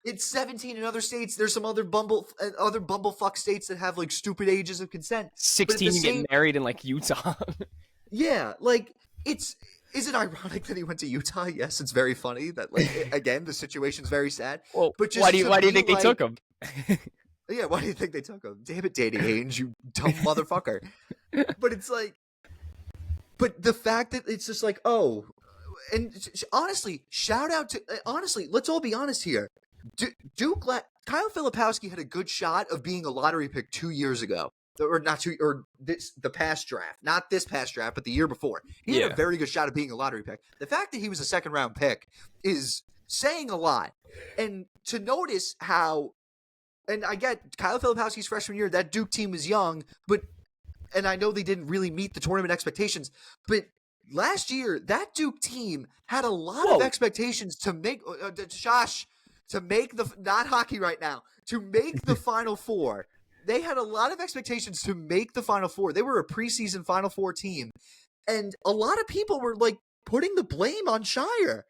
It's 17 in other states. There's some other bumblefuck states that have like stupid ages of consent. 16 you get married in like Utah. Yeah, like is it ironic that he went to Utah? Yes, it's very funny that like again the situation's very sad. Well, but just why do you think they took him? Yeah, why do you think they took him? Damn it, Danny Ainge, you dumb motherfucker. But it's like, but the fact that it's just like, oh, and honestly, shout out to let's all be honest here. Kyle Filipowski had a good shot of being a lottery pick 2 years ago, the past draft, not this past draft, but the year before. He had a very good shot of being a lottery pick. The fact that he was a second round pick is saying a lot, and to notice how, and I get Kyle Filipowski's freshman year, that Duke team was young, and I know they didn't really meet the tournament expectations, but last year that Duke team had a lot of expectations to make to make not hockey right now, to make the Final Four. They had a lot of expectations to make the Final Four. They were a preseason Final Four team. And a lot of people were like putting the blame on Shire.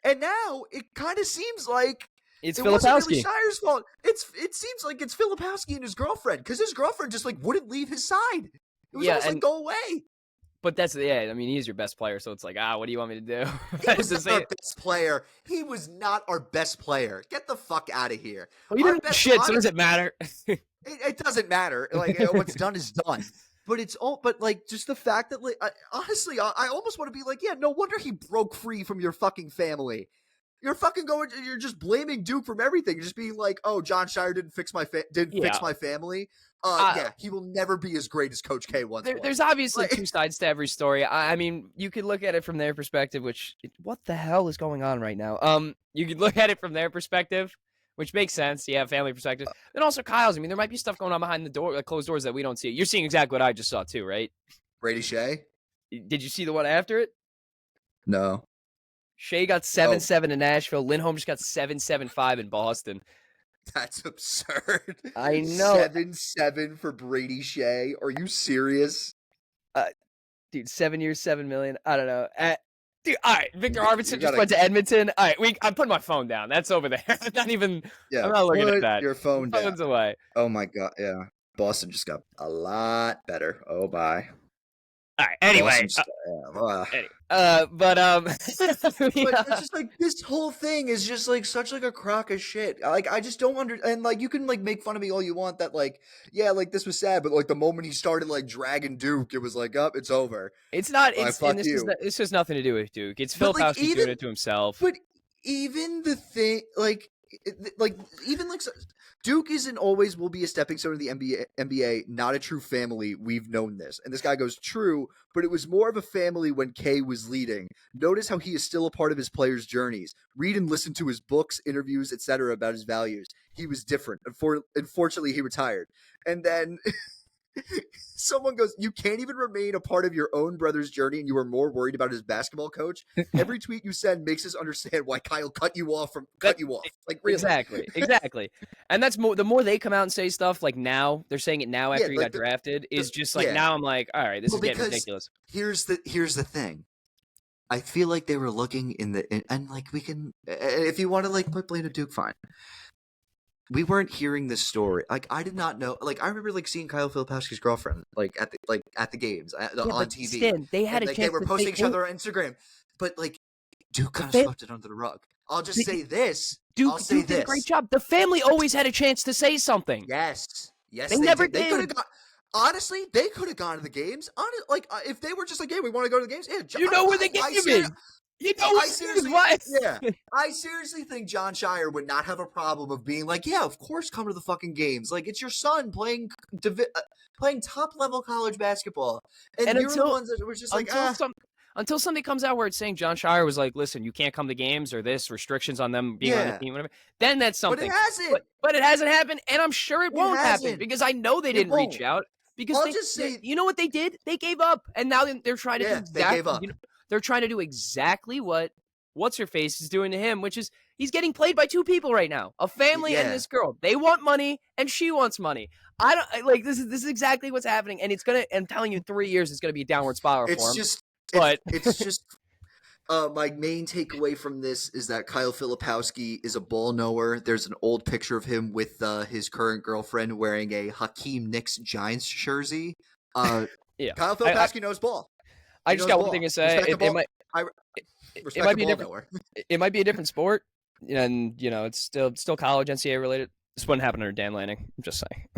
And now it kind of seems like it Filipowski. Wasn't really Shire's fault. It seems like it's Filipowski and his girlfriend, because his girlfriend just like wouldn't leave his side. It was almost like, go away. But that's, I mean, he's your best player, so it's like, what do you want me to do? He was not our best player. He was not our best player. Get the fuck out of here. Well, you didn't shit, so does it matter? It doesn't matter. Like, what's done is done. But just the fact that, like, honestly, I almost want to be like, yeah, no wonder he broke free from your fucking family. You're just blaming Duke from everything. You're just being like, oh, John Shire didn't fix my family. Yeah, he will never be as great as Coach K once was. There's obviously two sides to every story. I mean, you could look at it from their perspective, what the hell is going on right now? You could look at it from their perspective, which makes sense. Yeah, family perspective. Then also Kyle's. I mean, there might be stuff going on behind the door, like closed doors that we don't see. You're seeing exactly what I just saw too, right? Brady Shea? Did you see the one after it? No. Shea got 7-7 in Nashville. Lindholm just got 7-7-5 in Boston. That's absurd. I know. 7-7 for Brady Shea. Are you serious? Dude, 7 years, $7 million. I don't know. Dude, all right. Victor Arvidsson just went to Edmonton. All right, I'm putting my phone down. That's over there. I'm not looking at that. Your phone down. Phone's away. Oh my God. Yeah. Boston just got a lot better. Oh, bye. All right. Anyway, but it's just like this whole thing is just like such like a crock of shit. Like I just don't and like you can like make fun of me all you want that like like this was sad, but like the moment he started like dragging Duke, it was like it's over. It's not. This has nothing to do with Duke. It's Filipowski doing it to himself. But even the thing Duke isn't always will be a stepping stone to the NBA, not a true family. We've known this. And this guy goes, true, but it was more of a family when K was leading. Notice how he is still a part of his players' journeys. Read and listen to his books, interviews, etc. about his values. He was different. Unfortunately, he retired. And then someone goes, you can't even remain a part of your own brother's journey and you are more worried about his basketball coach. Every tweet you send makes us understand why Kyle cut you off. Like really. Exactly. And that's the more they come out and say stuff like now, they're saying it now after he got drafted is just like now I'm like, all right, this is getting ridiculous. Here's the thing. I feel like they were looking and like we can, if you want to like put blame to Duke, fine. We weren't hearing this story. Like I did not know. Like I remember like seeing Kyle Filipowski's girlfriend like at the games on TV. Stan, they had a chance. They were posting each other on Instagram, but like Duke kind of swept it under the rug. I'll just say this. Duke did a great job. The family always had a chance to say something. Yes, they never did. They could have gone. Honestly, they could have gone to the games. Like if they were just like, "Yeah, we want to go to the games." Yeah, you know where the game is. I seriously think John Shire would not have a problem of being like, yeah, of course, come to the fucking games. Like, it's your son playing top level college basketball, and you're the ones that were just like, until something comes out where it's saying John Shire was like, listen, you can't come to games or this restrictions on them being on the team, whatever. Then that's something. But it hasn't. But it hasn't happened, and I'm sure it won't happen because I know they didn't reach out. Because you know what they did? They gave up, and now they're trying to do exactly. They gave up. They're trying to do exactly what's her face is doing to him, which is he's getting played by two people right now, a family and this girl. They want money and she wants money. I don't like this is exactly what's happening, and it's gonna. I'm telling you, 3 years is gonna be a downward spiral for him. It's just. My main takeaway from this is that Kyle Filipowski is a ball knower. There's an old picture of him with his current girlfriend wearing a Hakeem Nicks Giants jersey. Kyle Filipowski knows ball. I just got one thing to say. It might be different. It might be a different sport, and it's still college NCAA related. This wouldn't happen under Dan Lanning. I'm just saying.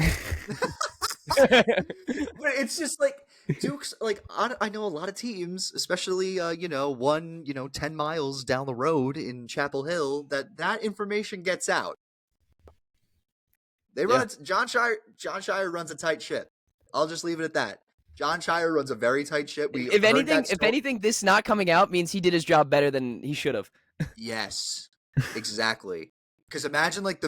But it's just like Duke's. Like I know a lot of teams, especially 10 miles down the road in Chapel Hill, that information gets out. They run John Shire runs a tight ship. I'll just leave it at that. John Shire runs a very tight ship. If anything, this not coming out means he did his job better than he should have. Yes, exactly. Because imagine like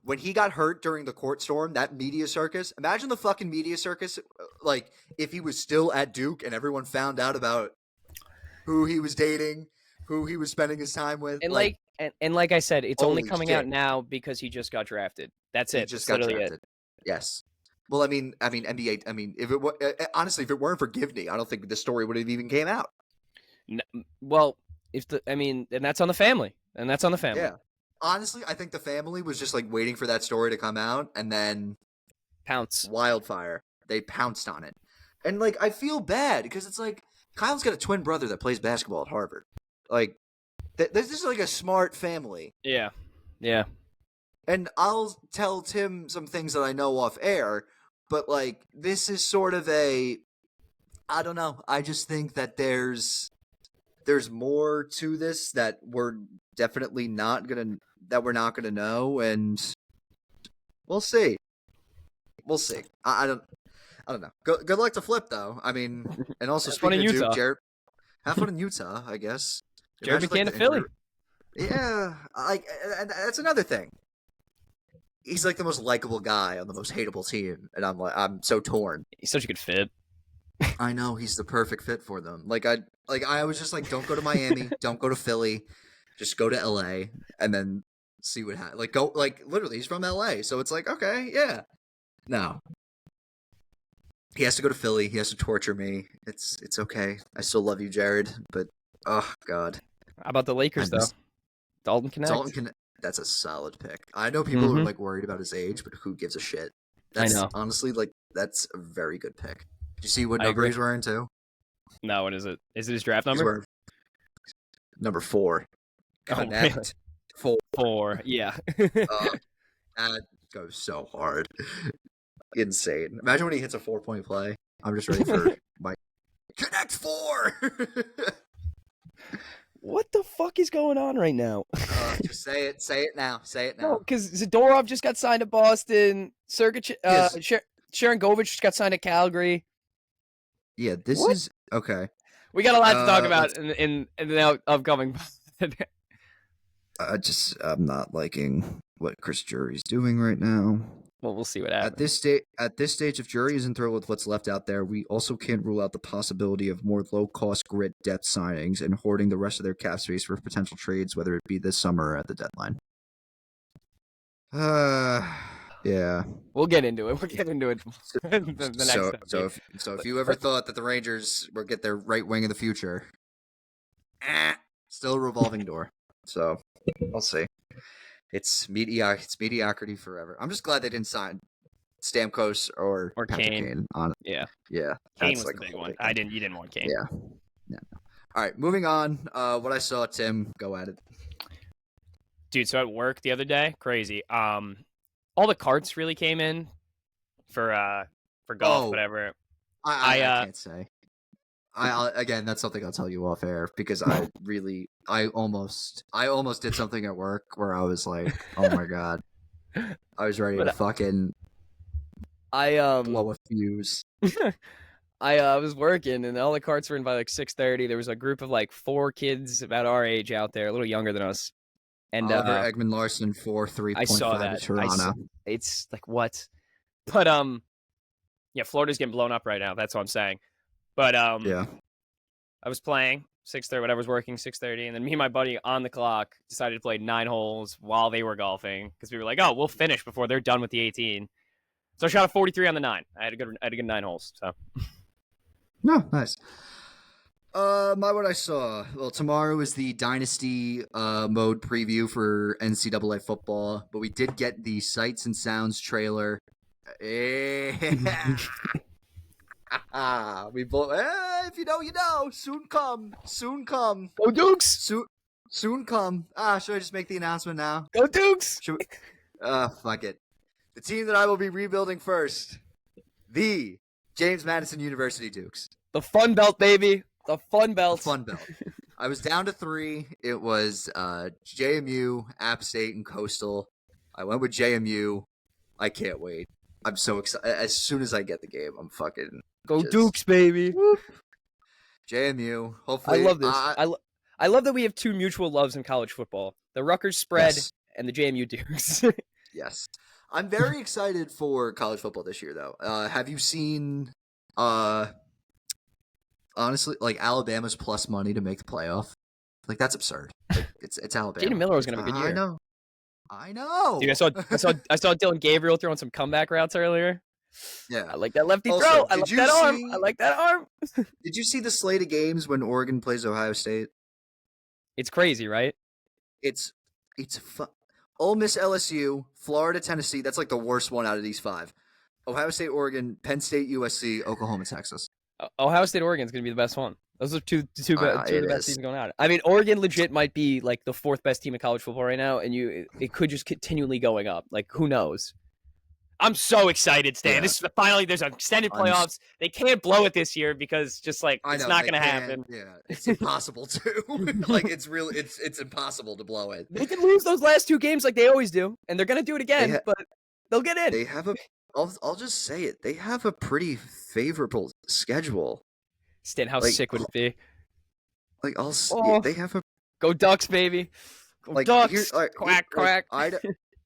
when he got hurt during the court storm, that media circus. Imagine the fucking media circus. Like if he was still at Duke and everyone found out about who he was dating, who he was spending his time with, and like I said, it's only coming out now because he just got drafted. That's it. He just got drafted. Yes. Well, I mean, NBA. I mean, if it weren't for Givney, I don't think this story would have even came out. Well, and that's on the family, Yeah. Honestly, I think the family was just like waiting for that story to come out, and then pounce. Wildfire. They pounced on it, and like I feel bad because it's like Kyle's got a twin brother that plays basketball at Harvard. Like, this is like a smart family. Yeah. And I'll tell Tim some things that I know off air. But, like, this is sort of I don't know. I just think that there's more to this that we're definitely that we're not gonna know, and we'll see. We'll see. I don't know. Good luck to Flip though. I mean, and also Have fun in speaking of Duke, Utah. Jared, have fun in Utah, I guess. Jared Imagine, McCann to Philly. Yeah, and that's another thing. He's like the most likable guy on the most hateable team, and I'm so torn. He's such a good fit. I know he's the perfect fit for them. I was just like, don't go to Miami, don't go to Philly, just go to LA, and then see what happens. Literally, he's from LA, so it's like, okay, yeah. No, he has to go to Philly. He has to torture me. It's okay. I still love you, Jared, but oh god. How about the Lakers though? Dalton Connect. That's a solid pick. I know people are like worried about his age, but who gives a shit? I know. Honestly, that's a very good pick. Did you see what number he's wearing too? No, what is it? Is it his draft number? Number 4. Connect. Oh, 4. Yeah. That goes so hard. Insane. Imagine when he hits a 4-point play. I'm just ready for my Connect 4. What the fuck is going on right now? Just say it. Say it now. Say it now. No, because Zadorov just got signed to Boston. Sharon Govich just got signed to Calgary. Yeah, this is okay. We got a lot to talk about in the upcoming. I'm not liking what Chris Jury's doing right now. Well, we'll see what happens. At this stage, if Jury isn't thrilled with what's left out there, we also can't rule out the possibility of more low-cost grit depth signings and hoarding the rest of their cap space for potential trades, whether it be this summer or at the deadline. Yeah. We'll get into it. We'll get into it the next time. So if you ever thought that the Rangers would get their right wing in the future, still a revolving door. So we'll see. It's mediocrity forever. I'm just glad they didn't sign Stamkos or Kane. Yeah. Kane was the big one. You didn't want Kane. Yeah. All right, moving on. What I saw, Tim, go at it. Dude, so at work the other day, crazy. All the carts really came in for golf, whatever. I can't say. Again, that's something I'll tell you off air because I almost did something at work where I was like, oh my god, I was ready to fucking blow a fuse. I was working and all the carts were in by like 6:30. There was a group of like 4 kids about our age out there, a little younger than us. And Oliver Ekman Larson 3.5 I saw that. Toronto. It's like what? But yeah, Florida's getting blown up right now. That's what I'm saying. But yeah, I was playing 6:30. Whatever, was working 6:30, and then me and my buddy on the clock decided to play 9 holes while they were golfing because we were like, oh, we'll finish before they're done with the 18. So I shot a 43 on the 9. I had a good 9 holes. So. No, nice. What I saw. Well, tomorrow is the Dynasty mode preview for NCAA football, but we did get the Sights and Sounds trailer. If you know, you know. Soon come. Go Dukes. Soon come. Should I just make the announcement now? Go Dukes. Fuck it. The team that I will be rebuilding first, the James Madison University Dukes. The Fun Belt, baby. The Fun Belt. I was down to 3. It was JMU, App State, and Coastal. I went with JMU. I can't wait. I'm so excited. As soon as I get the game, I'm fucking Go Dukes, baby. Whoop. JMU. Hopefully, I love this. I love that we have 2 mutual loves in college football: the Rutgers spread and the JMU Dukes. Yes, I'm very excited for college football this year, though. Have you seen? Honestly, like Alabama's plus money to make the playoff. Like that's absurd. Like, it's Alabama. Jaden Miller was gonna have a good year. I know. Dude, I saw Dylan Gabriel throwing some comeback routes earlier. Yeah, I like that lefty throw. I like that arm. I like that arm. Did you see the slate of games when Oregon plays Ohio State? It's crazy, right? It's fun. Ole Miss, LSU, Florida, Tennessee. That's like the worst one out of these 5. Ohio State, Oregon, Penn State, USC, Oklahoma, Texas. Ohio State, Oregon is going to be the best one. Those are two of the best teams going out. I mean, Oregon legit might be like the 4th best team in college football right now, and it could just continually going up. Like, who knows? I'm so excited, Stan. Yeah. This is finally there's extended playoffs. They can't blow it this year because just like it's not going to happen. Yeah, it's impossible to. Like it's impossible to blow it. They can lose those last 2 games like they always do, and they're going to do it again, but they'll get in. They have I'll just say it. They have a pretty favorable schedule. Stan, how sick would it be? Like they have a go Ducks, baby. Go Ducks. Quack, quack.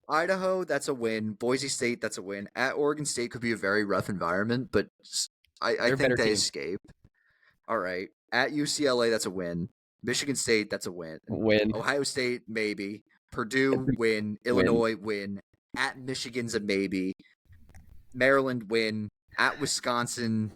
Idaho, that's a win. Boise State, that's a win. At Oregon State could be a very rough environment, but I think they escape. All right. At UCLA, that's a win. Michigan State, that's a win. Ohio State, maybe. Purdue, win. Illinois, win. At Michigan's a maybe. Maryland, win. At Wisconsin,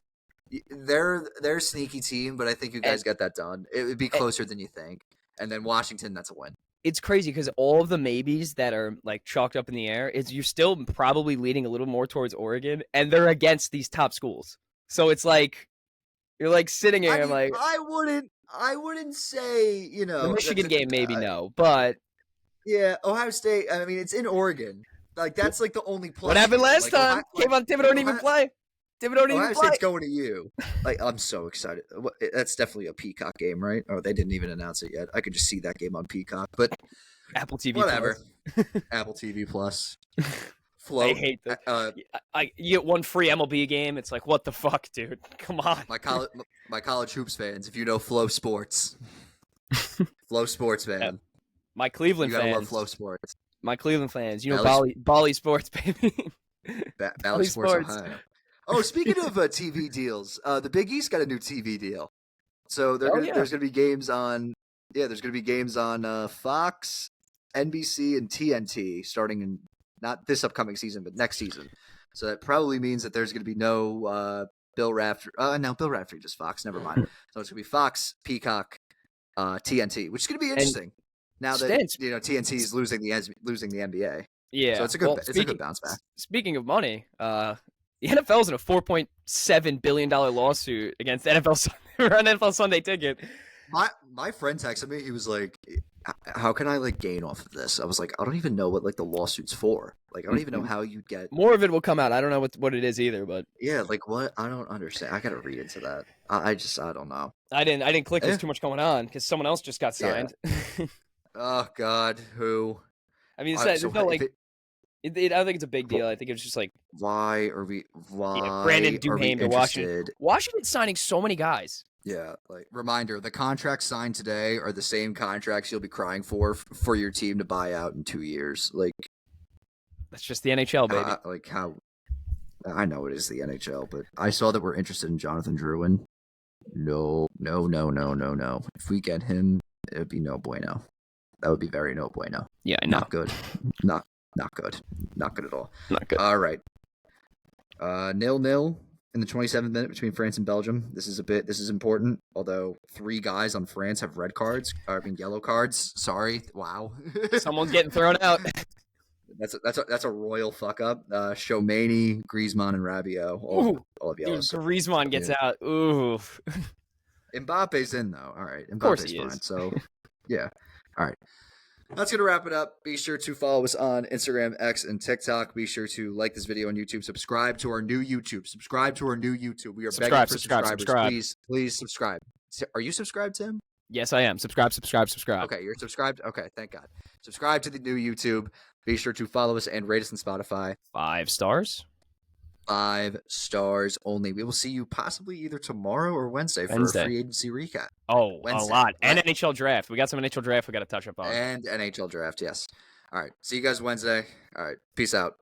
they're a sneaky team, but I think you guys get that done. It would be closer than you think. And then Washington, that's a win. It's crazy because all of the maybes that are like chalked up in the air, you're still probably leaning a little more towards Oregon, and they're against these top schools. So it's like you're like sitting here. I wouldn't say the Michigan game maybe no, but yeah, Ohio State. I mean, it's in Oregon. Like that's like the only plus. What happened last time? Came on Thibodeau don't even play. Ohio State's going to you. Like I'm so excited. That's definitely a Peacock game, right? Oh, they didn't even announce it yet. I could just see that game on Peacock, but Apple TV, whatever. Apple TV Plus. I hate that. You get one free MLB game. It's like, what the fuck, dude? Come on. My college hoops fans, if you know Flow Sports, Flow Sports fan. Yeah. My Cleveland fans. You gotta love Flow Sports. My Cleveland fans, Bally Sports, baby. Bally Sports Ohio. Oh, speaking of TV deals, the Big East got a new TV deal. So there's going to be games on Fox, NBC, and TNT starting in not this upcoming season, but next season. So that probably means that there's going to be no Bill Raftery. No, Bill Raftery just Fox. Never mind. So it's going to be Fox, Peacock, TNT, which is going to be interesting. Now that TNT is losing the NBA. Yeah, so it's a good bounce back. Speaking of money, the NFL's in a $4.7 billion lawsuit against NFL for an NFL Sunday ticket. My friend texted me. He was like, "How can I gain off of this?" I was like, "I don't even know what the lawsuit's for. I don't even know how you'd get." More of it will come out. I don't know what it is either, but yeah, what? I don't understand. I gotta read into that. I don't know. I didn't click. There's too much going on because someone else just got signed. Yeah. Oh God, who? I mean, I don't think it's a big deal. I think it's just why are we? Why Brandon Duhaime to Washington? Washington's signing so many guys. Yeah, reminder: the contracts signed today are the same contracts you'll be crying for your team to buy out in 2 years. That's just the NHL, baby. How? I know it is the NHL, but I saw that we're interested in Jonathan Drouin. No. If we get him, it would be no bueno. That would be very no bueno. Yeah, I know. Not good. Not good. Not good at all. Not good. All right. 0-0 in the 27th minute between France and Belgium. This is important. Although 3 guys on France have yellow cards. Sorry. Wow. Someone's getting thrown out. That's a royal fuck up. Chouameni, Griezmann, and Rabiot. All of yellow. Griezmann gets out. Ooh. Mbappe's in though. All right. Of course he fine. is. So yeah. All right. That's going to wrap it up. Be sure to follow us on Instagram, X, and TikTok. Be sure to like this video on YouTube. Subscribe to our new YouTube. We are begging for subscribers. Please subscribe. Are you subscribed, Tim? Yes, I am. Subscribe. Okay, you're subscribed? Okay, thank God. Subscribe to the new YouTube. Be sure to follow us and rate us on Spotify. 5 stars? 5 stars only. We will see you possibly either tomorrow or Wednesday for a free agency recap. Oh, Wednesday. A lot. And NHL draft. We got some NHL draft we got to touch up on. And NHL draft, yes. All right. See you guys Wednesday. All right. Peace out.